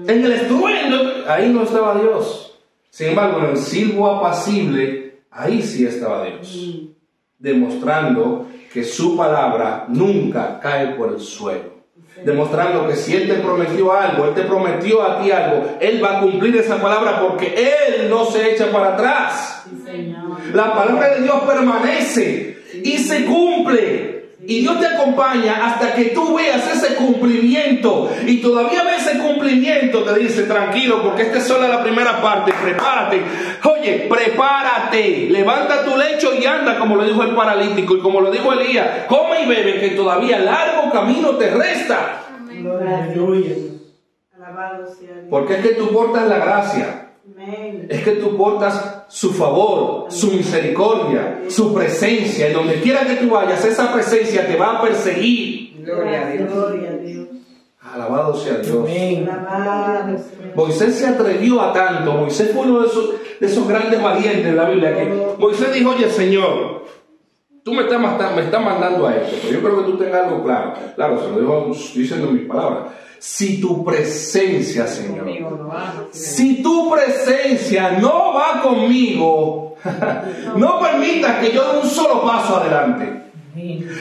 En el estruendo, ahí no estaba Dios. Sin embargo, en el silbo apacible, ahí sí estaba Dios. Demostrando que su palabra nunca cae por el suelo. Demostrando que si Él te prometió algo, Él te prometió a ti algo, Él va a cumplir esa palabra porque Él no se echa para atrás. La palabra de Dios permanece y se cumple. Y Dios te acompaña hasta que tú veas ese cumplimiento. Y todavía ves ese cumplimiento, te dice, tranquilo, porque esta es solo la primera parte, prepárate. Oye, prepárate, levanta tu lecho y anda, como lo dijo el paralítico y como lo dijo Elías. Come y bebe, que todavía largo camino te resta. Aleluya. Alabado sea Dios. Porque es que tú portas la gracia. Amén. Es que tú portas su favor, su misericordia, su presencia. Y donde quiera que tú vayas, esa presencia te va a perseguir. Gloria a Dios. Gloria a Dios. Alabado sea Dios. Amén. Alabado. Moisés se atrevió a tanto. Moisés fue uno de esos grandes valientes en la Biblia. Que Moisés dijo, oye Señor, tú me estás mandando a esto. Pero yo creo que tú tengas algo claro. Claro, se lo digo diciendo mis palabras. Si tu presencia, Señor, Conmigo no va. si tu presencia no va conmigo, no permitas que yo dé un solo paso adelante.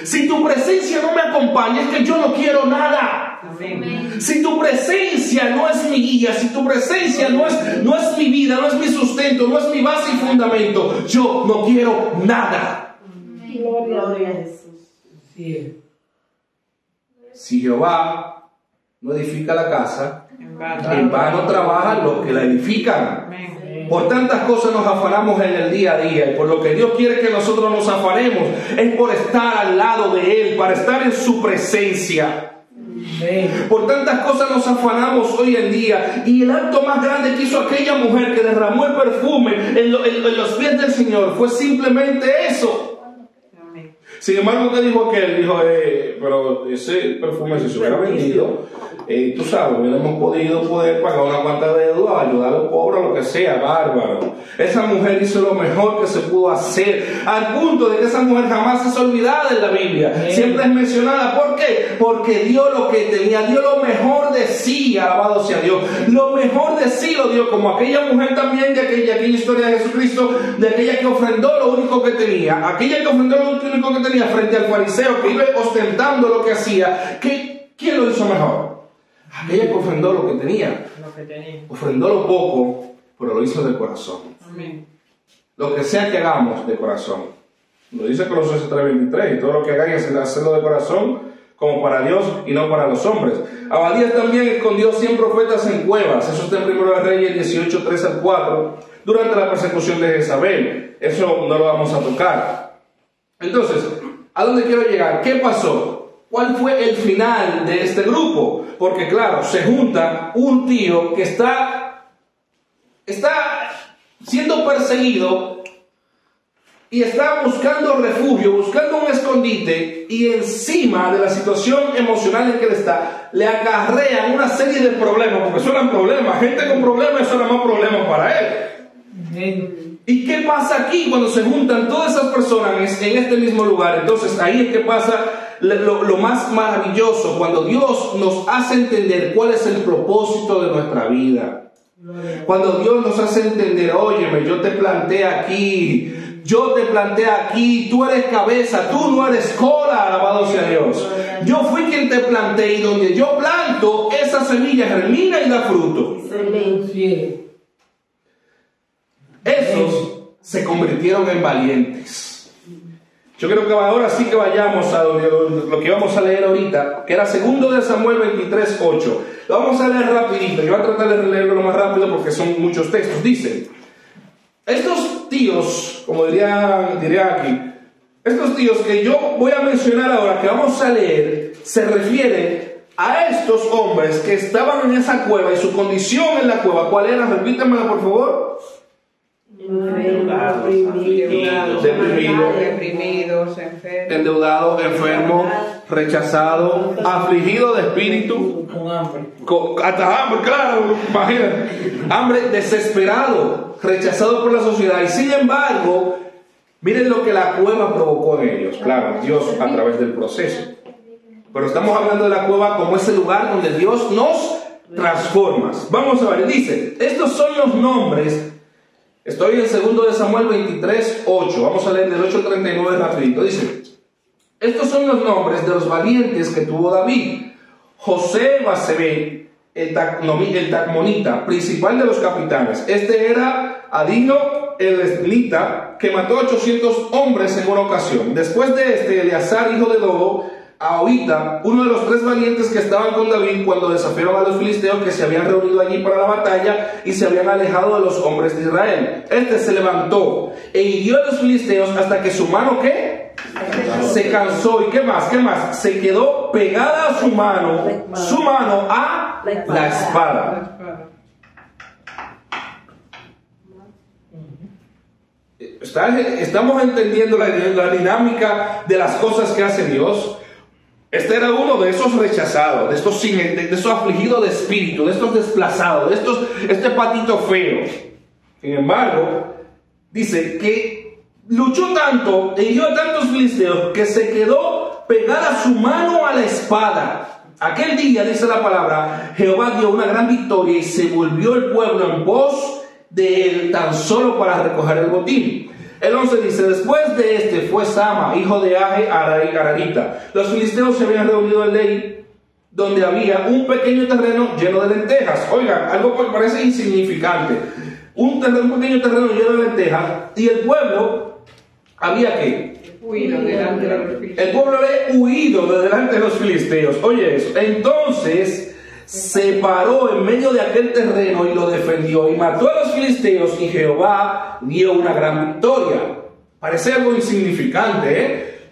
Si tu presencia no me acompaña, es que yo no quiero nada. Amén. Si tu presencia no es mi guía, si tu presencia no es mi vida, no es mi sustento, no es mi base y fundamento, yo no quiero nada. Gloria a Jesús. Sí. Si Jehová no edifica la casa, en vano trabajan los que la edifican. Amén. Por tantas cosas nos afanamos en el día a día, y por lo que Dios quiere que nosotros nos afanemos es por estar al lado de Él, para estar en su presencia. Amén. Por tantas cosas nos afanamos hoy en día, y el acto más grande que hizo aquella mujer que derramó el perfume en los pies del Señor fue simplemente eso. Amén. Sin embargo, ¿qué dijo aquel? Dijo, pero ese perfume, si se hubiera vendido, tú sabes, hubiéramos podido pagar una cuanta de deuda, ayudar a los pobres, lo que sea, bárbaro. Esa mujer hizo lo mejor que se pudo hacer, al punto de que esa mujer jamás es olvidada en la Biblia, siempre es mencionada. ¿Por qué? Porque dio lo que tenía, dio lo mejor de sí, alabado sea Dios. Lo mejor de sí lo dio, como aquella mujer también de aquella historia de Jesucristo, de aquella que ofrendó lo único que tenía, aquella que ofrendó lo único que tenía frente al fariseo que iba ostentando lo que hacía. ¿Quién lo hizo mejor? Aquella que ofrendó lo que tenía. Lo que tenía. Ofrendó lo poco, pero lo hizo de corazón. Amén. Lo que sea que hagamos de corazón. Lo dice Colosenses 3:23, y todo lo que hagáis, hacerlo de corazón, como para Dios y no para los hombres. Abadías también escondió 100 profetas en cuevas. Eso está en 1 Reyes 18, 3-4, durante la persecución de Jezabel. Eso no lo vamos a tocar. Entonces, ¿a dónde quiero llegar? ¿Qué pasó? ¿Cuál fue el final de este grupo? Porque claro, se junta un tío que está siendo perseguido y está buscando refugio, buscando un escondite, y encima de la situación emocional en que él está, le acarrean una serie de problemas, porque eso eran problemas, gente con problemas, eso era más problemas para él. Amén. ¿Y qué pasa aquí cuando se juntan todas esas personas en este mismo lugar? Entonces ahí es que pasa lo más maravilloso, cuando Dios nos hace entender cuál es el propósito de nuestra vida. Cuando Dios nos hace entender, óyeme, yo te planté aquí, tú eres cabeza, tú no eres cola, alabado sea Dios. Yo fui quien te planté, y donde yo planto, esa semilla germina y da fruto. Sí. Esos se convirtieron en valientes. Yo creo que ahora sí que vayamos a lo que vamos a leer ahorita, que era 2 de Samuel 23:8. Lo vamos a leer rapidito. Yo voy a tratar de leerlo lo más rápido porque son muchos textos. Dice, estos tíos, como diría aquí, estos tíos que yo voy a mencionar ahora, que vamos a leer, se refiere a estos hombres que estaban en esa cueva y su condición en la cueva. ¿Cuál era? Repítanmela, por favor. Deprimidos, enfermos. Endeudado, enfermo, rechazado, afligido de espíritu, Con hambre. hasta hambre, claro, imagínate, hambre, desesperado, rechazado por la sociedad. Y sin embargo, miren lo que la cueva provocó en ellos. Claro, Dios a través del proceso. Pero estamos hablando de la cueva como ese lugar donde Dios nos transforma. Vamos a ver, dice, estos son los nombres. Estoy en 2 de Samuel 23:8. Vamos a leer del 8:39 rapidito. Dice, estos son los nombres de los valientes que tuvo David. José Basebé, el tacmonita, principal de los capitanes. Este era Adino el esnita, que mató a 800 hombres en una ocasión. Después de este, Eleazar, hijo de Dodo, Ahorita, uno de los 3 valientes que estaban con David cuando desafiaron a los filisteos que se habían reunido allí para la batalla y se habían alejado de los hombres de Israel. Este se levantó e hirió a los filisteos hasta que su mano, ¿qué? Se cansó. ¿Y qué más? ¿Qué más? Se quedó pegada a su mano a la espada. Estamos entendiendo la dinámica de las cosas que hace Dios. Este era uno de esos rechazados, de esos afligidos de espíritu, de estos desplazados, este patito feo. Sin embargo, dice que luchó tanto, hirió a tantos filisteos, que se quedó pegada su mano a la espada. Aquel día, dice la palabra, Jehová dio una gran victoria y se volvió el pueblo en pos de él tan solo para recoger el botín. El 11 dice, después de este fue Sama, hijo de Age Ararita. Los filisteos se habían reunido en Lei, donde había un pequeño terreno lleno de lentejas. Oigan, algo que parece insignificante. Un pequeño terreno lleno de lentejas, y el pueblo había que huido delante de los filisteos. El pueblo había huido de delante de los filisteos. Oye eso. Entonces se paró en medio de aquel terreno y lo defendió y mató a los filisteos, y Jehová dio una gran victoria. Parece algo insignificante,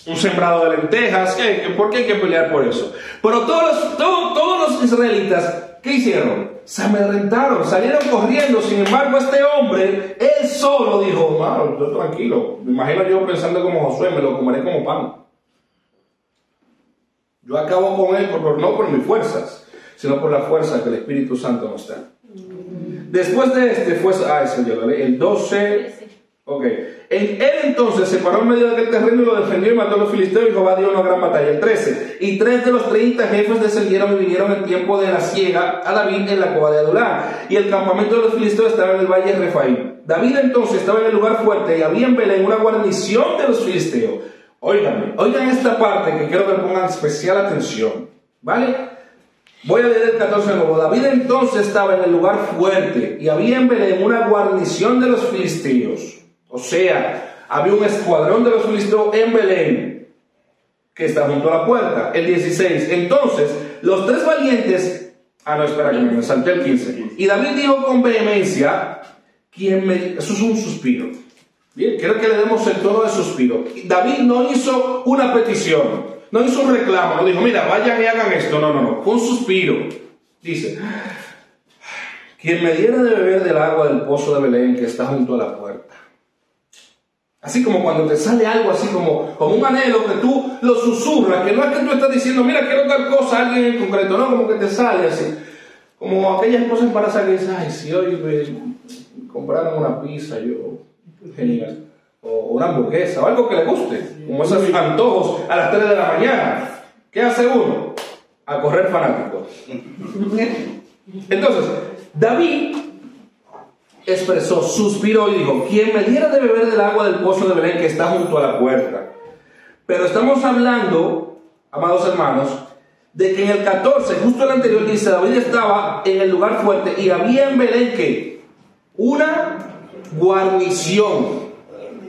un sembrado de lentejas. ¿Por qué hay que pelear por eso? Pero todos los israelitas, ¿qué hicieron? Se amedrentaron, salieron corriendo. Sin embargo, este hombre, él solo dijo, no, yo tranquilo. Me imagino yo pensando como Josué, me lo comeré como pan. Yo acabo con él, no por mis fuerzas, sino por la fuerza que el Espíritu Santo nos da. Después de este fue, el 12, ok. Él entonces se paró en medio de aquel terreno y lo defendió y mató a los filisteos, y Jehová dio una gran batalla. El 13, y 3 de los 30 jefes descendieron y vinieron en tiempo de la siega a David en la cueva de Adulán, y el campamento de los filisteos estaba en el valle de Refaim. David entonces estaba en el lugar fuerte, y había en Belén una guarnición de los filisteos. Oigan esta parte que quiero que pongan especial atención, ¿vale? Voy a leer el 14 de nuevo. David entonces estaba en el lugar fuerte, y había en Belén una guarnición de los filisteos. O sea, había un escuadrón de los filisteos en Belén, que está junto a la puerta. El 16, entonces los 3 valientes, me salté el 15. Y David dijo con vehemencia, eso es un suspiro. Bien, quiero que le demos el tono de suspiro. David no hizo una petición, no hizo un reclamo, no dijo, mira, vayan y hagan esto. No, fue un suspiro. Dice, quien me diera de beber del agua del pozo de Belén que está junto a la puerta. Así como cuando te sale algo así como un anhelo que tú lo susurras, que no es que tú estás diciendo, mira, quiero tal cosa a alguien en concreto, no, como que te sale así. Como aquellas cosas embarazadas que dices, ay, si hoy me compraron una pizza, yo... genial, o una hamburguesa o algo que le guste, como esos antojos a las 3 de la mañana. ¿Qué hace uno? A correr fanático. Entonces David expresó, suspiró y dijo, quien me diera de beber del agua del pozo de Belén que está junto a la puerta. Pero estamos hablando, amados hermanos, de que en el 14, justo el anterior, dice, David estaba en el lugar fuerte y había en Belén que una guarnición,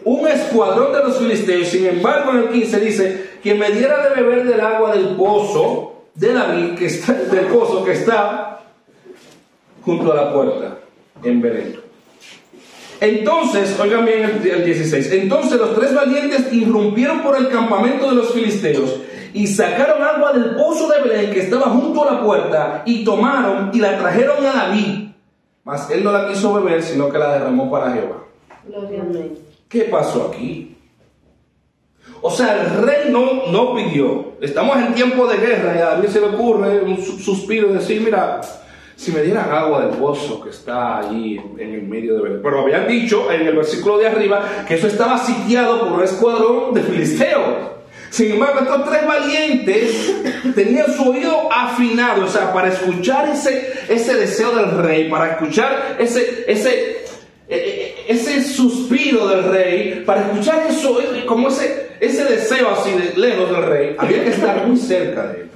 un escuadrón de los filisteos. Sin embargo, en el 15 dice, quien me diera de beber del agua del pozo de David, del pozo que está junto a la puerta en Belén. Entonces, oigan bien el 16, entonces los 3 valientes irrumpieron por el campamento de los filisteos y sacaron agua del pozo de Belén que estaba junto a la puerta, y tomaron y la trajeron a David. Mas él no la quiso beber, sino que la derramó para Jehová. ¿Qué pasó aquí? O sea, el rey no pidió. Estamos en tiempo de guerra y a David se le ocurre un suspiro de decir, mira, si me dieran agua del pozo que está allí en el medio de Belén. Pero habían dicho en el versículo de arriba que eso estaba sitiado por un escuadrón de filisteos. Sin embargo, estos 3 valientes tenían su oído afinado, o sea, para escuchar ese deseo del rey, para escuchar ese suspiro del rey, para escuchar eso, como ese deseo así de lejos del rey, había que estar muy cerca de él.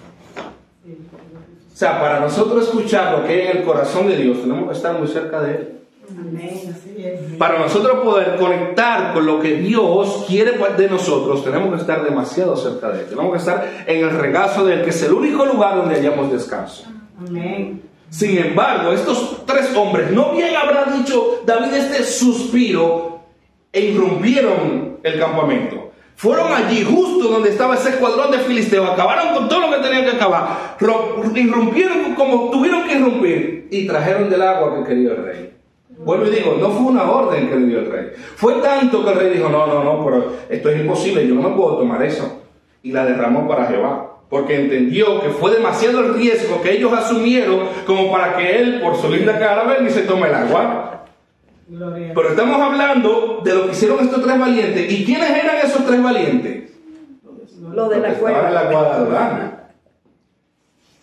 O sea, para nosotros escuchar lo que hay en el corazón de Dios, tenemos que estar muy cerca de él. Amén, así es. Para nosotros poder conectar con lo que Dios quiere de nosotros, tenemos que estar demasiado cerca de Él. Tenemos que estar en el regazo de Él, que es el único lugar donde hallamos descanso. Amén. Sin embargo, estos tres hombres, no bien habrá dicho David este suspiro, e irrumpieron el campamento. Fueron allí, justo donde estaba ese escuadrón de filisteos, acabaron con todo lo que tenían que acabar, irrumpieron como tuvieron que irrumpir y trajeron del agua que quería el rey. Vuelvo y digo, no fue una orden que le dio el rey. Fue tanto que el rey dijo, no, pero esto es imposible, yo no me puedo tomar eso. Y la derramó para Jehová. Porque entendió que fue demasiado el riesgo que ellos asumieron como para que él, por su linda cara, venga y se tome el agua. Pero estamos hablando de lo que hicieron estos tres valientes. ¿Y quiénes eran esos tres valientes? Lo de la Los que estaban en la cuadra de Adán.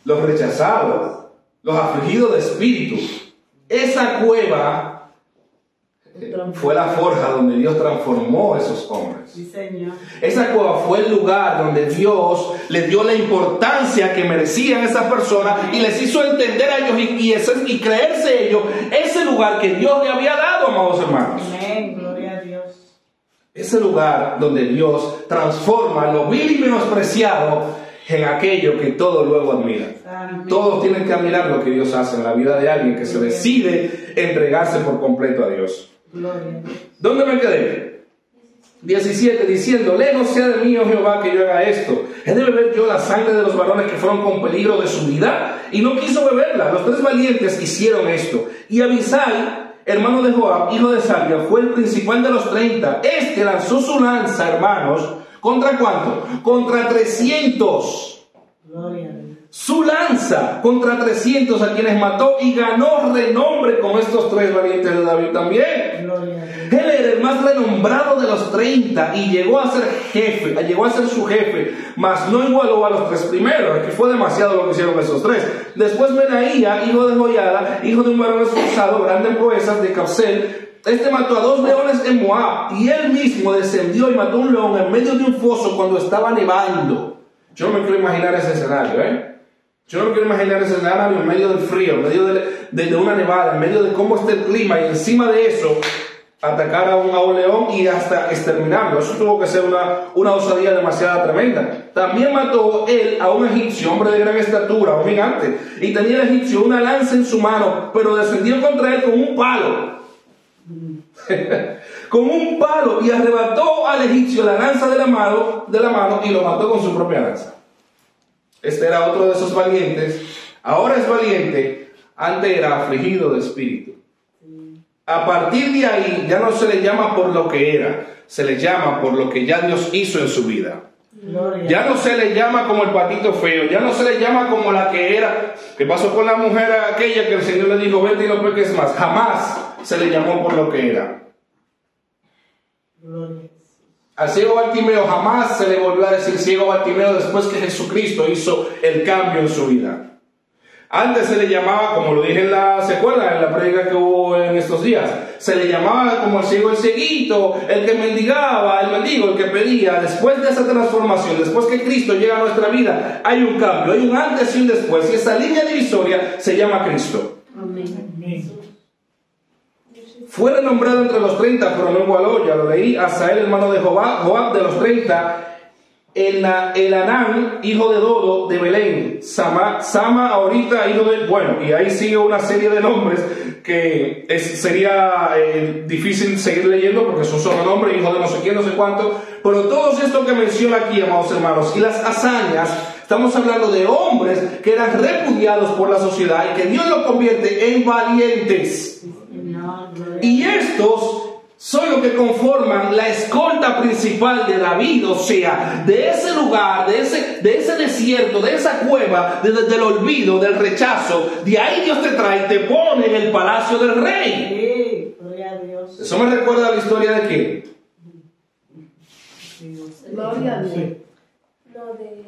Los rechazados, los afligidos de espíritu. Esa cueva fue la forja donde Dios transformó a esos hombres. Sí, Señor. Esa cueva fue el lugar donde Dios les dio la importancia que merecían esas personas y les hizo entender a ellos y creerse ellos ese lugar que Dios le había dado, amados hermanos. Amén, gloria a Dios. Ese lugar donde Dios transforma lo vil y menospreciado en aquello que todos luego admiran. Amén. Todos tienen que admirar lo que Dios hace en la vida de alguien que se decide entregarse por completo a Dios. Gloria a Dios. ¿Dónde me quedé? 17, diciendo, lejos sea de mí, oh Jehová, que yo haga esto. ¿He de beber yo la sangre de los varones que fueron con peligro de su vida? Y no quiso beberla. Los tres valientes hicieron esto. Y Abisai, hermano de Joab, hijo de Sarvia, fue el principal de los 30. Este lanzó su lanza, hermanos, ¿contra cuánto? Contra 300. Gloria a Dios. Su lanza contra 300 a quienes mató y ganó renombre con estos tres valientes de David también. Gloria a Dios. Él era el más renombrado de los 30 y llegó a ser jefe, llegó a ser su jefe, mas no igualó a los tres primeros, que fue demasiado lo que hicieron esos tres. Después Benaía, hijo de Joiada, hijo de un varón esforzado, grande en proezas de Capsel. Este mató a 2 leones en Moab y él mismo descendió y mató un león en medio de un foso cuando estaba nevando. Yo no me quiero imaginar ese escenario, Yo no me quiero imaginar ese escenario en medio del frío, en medio de una nevada, en medio de cómo está el clima y encima de eso atacar a un león y hasta exterminarlo. Eso tuvo que ser una osadía demasiado tremenda. También mató él a un egipcio, hombre de gran estatura, un gigante, y tenía el egipcio una lanza en su mano, pero descendió contra él con un palo. Con un palo, y arrebató al egipcio la lanza de la mano y lo mató con su propia lanza. Este era otro de esos valientes. Ahora es valiente, antes era afligido de espíritu. A partir de ahí ya no se le llama por lo que era, se le llama por lo que ya Dios hizo en su vida. Ya no se le llama como el patito feo, ya no se le llama como la que era. ¿Qué pasó con la mujer aquella que el Señor le dijo, vete y no peques más? Jamás se le llamó por lo que era. Al ciego Bartimeo jamás se le volvió a decir ciego Bartimeo después que Jesucristo hizo el cambio en su vida. Antes se le llamaba, como lo dije ¿se acuerdan? En la prédica que hubo en estos días, se le llamaba como el ciego el cieguito, el que mendigaba, el mendigo, el que pedía. Después de esa transformación, después que Cristo llega a nuestra vida, hay un cambio, hay un antes y un después, y esa línea divisoria se llama Cristo. Amén. Fue renombrado entre los 30, pero no igualó, ya lo leí, Asael, hermano de Joab de los 30, Elanán, hijo de Dodo, de Belén, Sama, ahorita, hijo de... Bueno, y ahí sigue una serie de nombres que sería difícil seguir leyendo porque son solo nombres, hijo de no sé quién, no sé cuánto, pero todos estos que menciona aquí, amados hermanos, y las hazañas, estamos hablando de hombres que eran repudiados por la sociedad y que Dios los convierte en valientes. Y estos son los que conforman la escolta principal de David, o sea, de ese lugar, de ese desierto, de esa cueva, del olvido, del rechazo. De ahí Dios te trae y te pone en el palacio del rey. Sí, gloria a Dios. Eso me recuerda a la historia de quién. Gloria a Dios. No, de...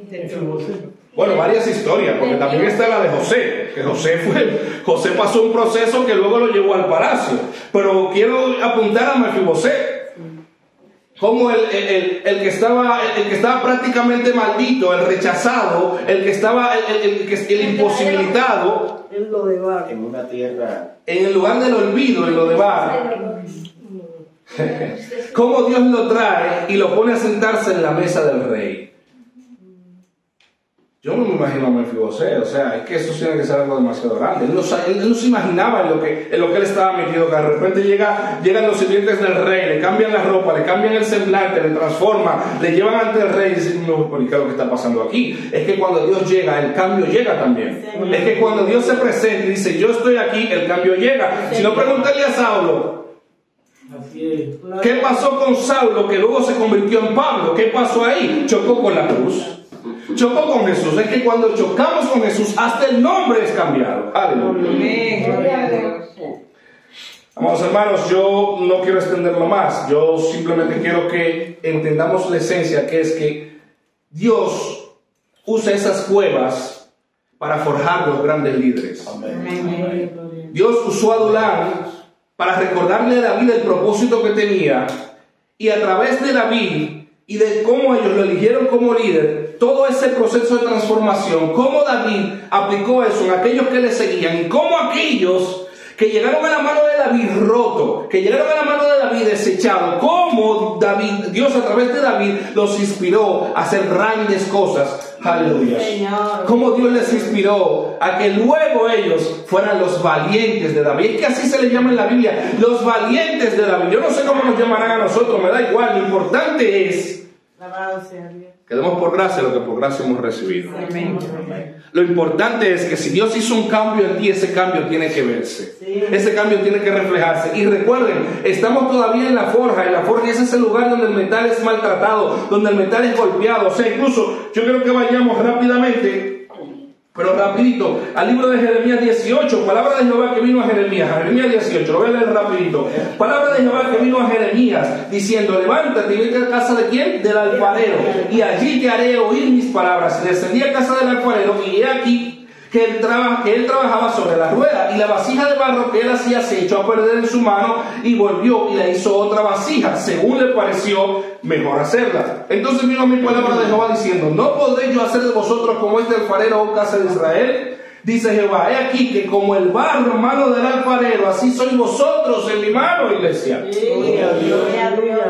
Bueno, varias historias, porque también está la de José, que José pasó un proceso que luego lo llevó al palacio. Pero quiero apuntar a Mefiboset. Como el que estaba prácticamente maldito, el rechazado, el que estaba el imposibilitado, En lo de bar. En una tierra. en el lugar del olvido, en lo de bar, cómo Dios lo trae y lo pone a sentarse en la mesa del rey. Yo no me imagino a Mefibosé, o sea, es que eso tiene que ser algo demasiado grande. Él no se imaginaba en lo que él estaba metido, que de repente llegan los sirvientes del rey, le cambian la ropa, le cambian el semblante, le transforman, le llevan ante el rey y dicen, no, ¿qué es lo que está pasando aquí? Es que cuando Dios llega, el cambio llega también. Es que cuando Dios se presenta y dice, yo estoy aquí, el cambio llega. Si no, pregúntale a Saulo. Así es. ¿Qué pasó con Saulo que luego se convirtió en Pablo? ¿Qué pasó ahí? Chocó con la cruz. Chocó con Jesús. Es que cuando chocamos con Jesús, hasta el nombre es cambiado. Aleluya. Amados hermanos, yo no quiero extenderlo más. Yo simplemente quiero que entendamos la esencia, que es que Dios usa esas cuevas para forjar los grandes líderes. Dios usó a Adulán para recordarle a David el propósito que tenía, y a través de David y de cómo ellos lo eligieron como líder, todo ese proceso de transformación, cómo David aplicó eso en aquellos que le seguían, y cómo aquellos que llegaron a la mano de David roto, que llegaron a la mano de David desechado, cómo Dios a través de David los inspiró a hacer grandes cosas. Aleluya. Cómo Dios les inspiró a que luego ellos fueran los valientes de David. Es que así se les llama en la Biblia, los valientes de David. Yo no sé cómo nos llamarán a nosotros, me da igual. Lo importante es que demos por gracia lo que por gracia hemos recibido. Lo importante es que si Dios hizo un cambio en ti, ese cambio tiene que verse. Ese cambio tiene que reflejarse. Y recuerden, estamos todavía en la forja. En la forja ese es el lugar donde el metal es maltratado, donde el metal es golpeado. O sea, incluso yo creo que vayamos rápidamente, pero rapidito, al libro de Jeremías 18, palabra de Jehová que vino a Jeremías 18, lo voy a leer rapidito. Palabra de Jehová que vino a Jeremías, diciendo, levántate y vete a casa de ¿quién? Del alfarero, y allí te haré oír mis palabras. Y descendí a casa del alfarero, y he aquí que él trabajaba sobre la rueda, y la vasija de barro que él hacía se echó a perder en su mano, y volvió y la hizo otra vasija, según le pareció mejor hacerla. Entonces vino mi palabra de Jehová diciendo, ¿no podré yo hacer de vosotros como este alfarero, oh casa de Israel? Dice Jehová, he aquí que como el barro en mano del alfarero, así sois vosotros en mi mano, iglesia.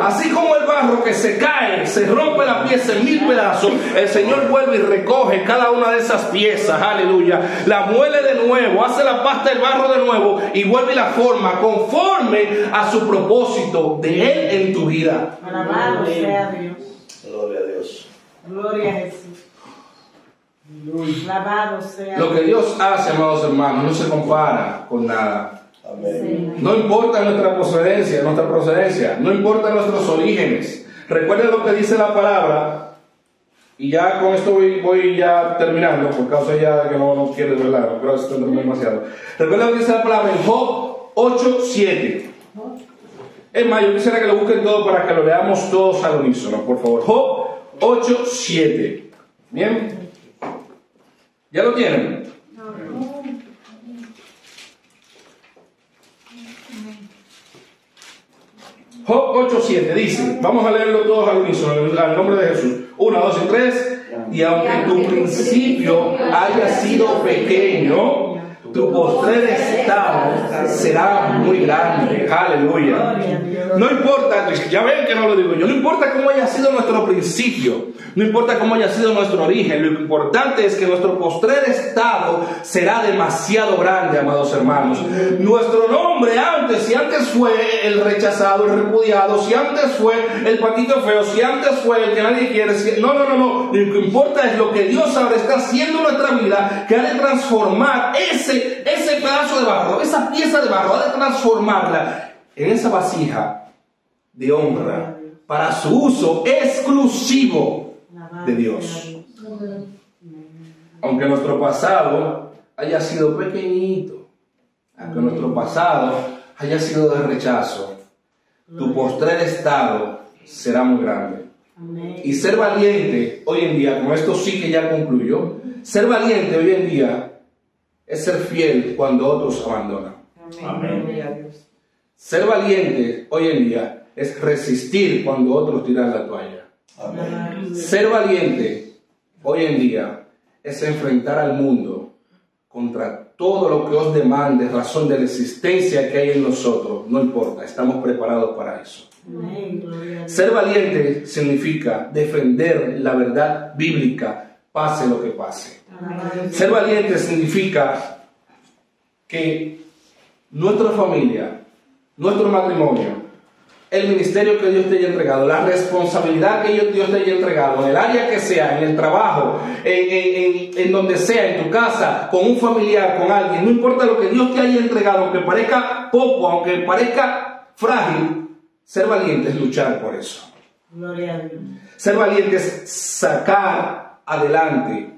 Así como el barro que se cae, se rompe la pieza en 1000 pedazos, el Señor vuelve y recoge cada una de esas piezas, aleluya, la muele de nuevo, hace la pasta del barro de nuevo y vuelve y la forma conforme a su propósito de Él en tu vida. Alabado sea Dios. Gloria a Dios. Gloria a Jesús. Alabado sea Lo que Dios hace, amados hermanos, no se compara con nada. Amén. No importa nuestra procedencia, no importa nuestros orígenes. Recuerden lo que dice la palabra, y ya con esto voy ya terminando, por causa ya de que no quiero hablar, no quiero extenderme demasiado. Recuerden lo que dice la palabra en Job 8:7. Es más, yo quisiera que lo busquen todo para que lo leamos todos al unísono, por favor. Job 8:7. Bien. ¿Ya lo tienen? Job 8:7 dice, vamos a leerlo todos al unísono, al nombre de Jesús. 1, 2 y 3. Y aunque tu principio haya sido pequeño, tu postrer estado será muy grande. Aleluya. No importa, ya ven que no lo digo yo, no importa cómo haya sido nuestro principio, no importa cómo haya sido nuestro origen, lo importante es que nuestro postrer estado será demasiado grande, amados hermanos. Nuestro nombre antes, si antes fue el rechazado, el repudiado, si antes fue el patito feo, si antes fue el que nadie quiere, no, lo que importa es lo que Dios ahora está haciendo en nuestra vida, que ha de transformar ese pedazo de barro, esa pieza de barro, ha de transformarla en esa vasija de honra para su uso exclusivo de Dios. Aunque nuestro pasado haya sido pequeñito, aunque nuestro pasado haya sido de rechazo, tu postrer estado será muy grande. Y ser valiente hoy en día, con esto sí que ya concluyo, ser valiente hoy en día es ser fiel cuando otros abandonan. Amén. Ser valiente hoy en día es resistir cuando otros tiran la toalla. Ser valiente hoy en día es enfrentar al mundo contra todo lo que os demande, razón de la existencia que hay en nosotros. No importa, estamos preparados para eso. Ser valiente significa defender la verdad bíblica, pase lo que pase. Ser valiente significa que nuestra familia, nuestro matrimonio, el ministerio que Dios te haya entregado, la responsabilidad que Dios te haya entregado, en el área que sea, en el trabajo, en donde sea, en tu casa, con un familiar, con alguien, no importa lo que Dios te haya entregado, aunque parezca poco, aunque parezca frágil, ser valiente es luchar por eso. Gloria a Dios. Ser valiente es sacar adelante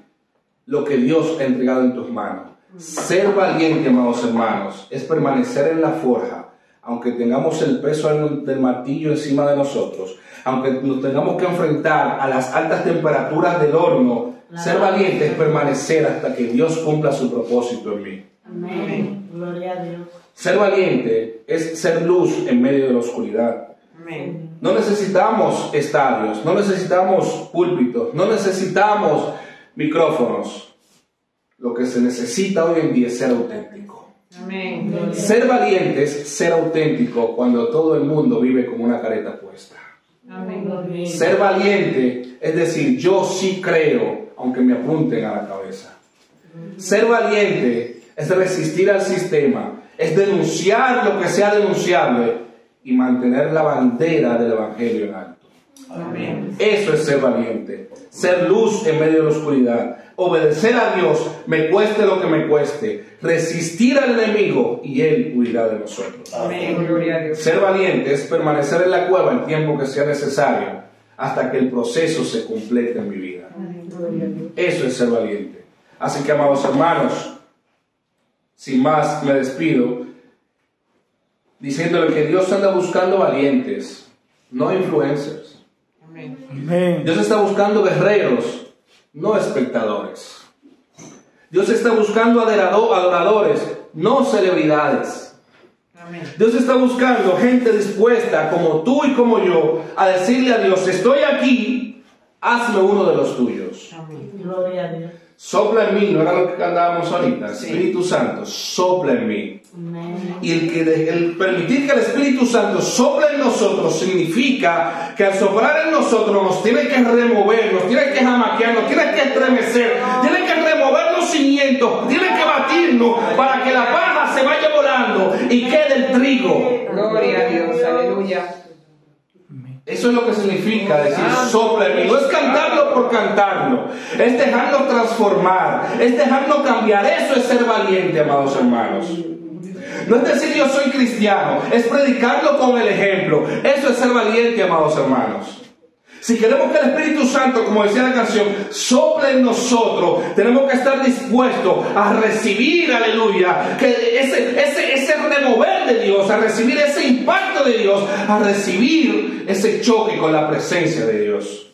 lo que Dios ha entregado en tus manos. Ser valiente, amados hermanos, es permanecer en la forja, aunque tengamos el peso del martillo encima de nosotros, aunque nos tengamos que enfrentar a las altas temperaturas del horno. Ser valiente es permanecer hasta que Dios cumpla su propósito en mí. Amén. Gloria a Dios. Ser valiente es ser luz en medio de la oscuridad. Amén. No necesitamos estadios, no necesitamos púlpitos, no necesitamos micrófonos. Lo que se necesita hoy en día es ser auténtico. Amén. Ser valiente es ser auténtico cuando todo el mundo vive con una careta puesta. Amén. Ser valiente es decir, yo sí creo, aunque me apunten a la cabeza. Ser valiente es resistir al sistema, es denunciar lo que sea denunciable y mantener la bandera del Evangelio en alto. Amén. Eso es ser valiente, ser luz en medio de la oscuridad, obedecer a Dios, me cueste lo que me cueste, resistir al enemigo y él huirá de nosotros. Amén. Gloria a Dios. Ser valiente es permanecer en la cueva el tiempo que sea necesario hasta que el proceso se complete en mi vida. Eso es ser valiente. Así que, amados hermanos, sin más me despido diciéndole que Dios anda buscando valientes, no influencers. Amén. Dios está buscando guerreros, no espectadores. Dios está buscando adoradores, no celebridades. Amén. Dios está buscando gente dispuesta, como tú y como yo, a decirle a Dios, estoy aquí, hazme uno de los tuyos. Amén. Gloria a Dios. Sopla en mí, no era lo que cantábamos ahorita. Espíritu Santo, sopla en mí. Amén. Y el permitir que el Espíritu Santo sople en nosotros significa que al soplar en nosotros nos tiene que remover, nos tiene que jamaquear, nos tiene que estremecer, tiene que remover los cimientos, tiene que batirnos para que la paja se vaya volando y quede el trigo. Gloria a Dios. Aleluya. Eso es lo que significa decir sopla en mí. No es cantarlo por cantarlo, es dejarlo transformar, es dejarlo cambiar. Eso es ser valiente, amados hermanos. No es decir yo soy cristiano, es predicarlo con el ejemplo. Eso es ser valiente, amados hermanos. Si queremos que el Espíritu Santo, como decía la canción, sople en nosotros, tenemos que estar dispuestos a recibir, aleluya, que ese remover de Dios, a recibir ese impacto de Dios, a recibir ese choque con la presencia de Dios.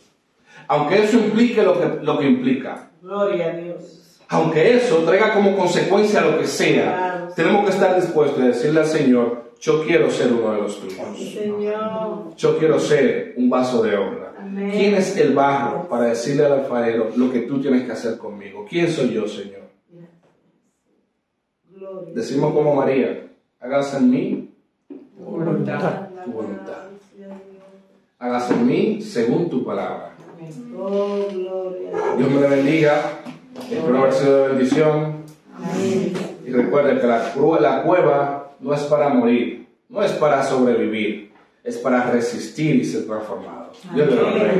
Aunque eso implique lo que implica. Gloria a Dios. Aunque eso traiga como consecuencia lo que sea, tenemos que estar dispuestos a decirle al Señor, yo quiero ser uno de los tuyos. Señor. Yo quiero ser un vaso de honra. Amén. ¿Quién es el barro para decirle al alfarero lo que tú tienes que hacer conmigo? ¿Quién soy yo, Señor? Gloria. Decimos como María, hágase en mí Tu voluntad. tu voluntad. Hágase en mí según tu palabra. Oh, gloria a Dios. Dios me le bendiga. Espero haber sido de bendición. Amén. Y recuerde que la cueva no es para morir, no es para sobrevivir, es para resistir y ser transformado. Dios te lo bendiga.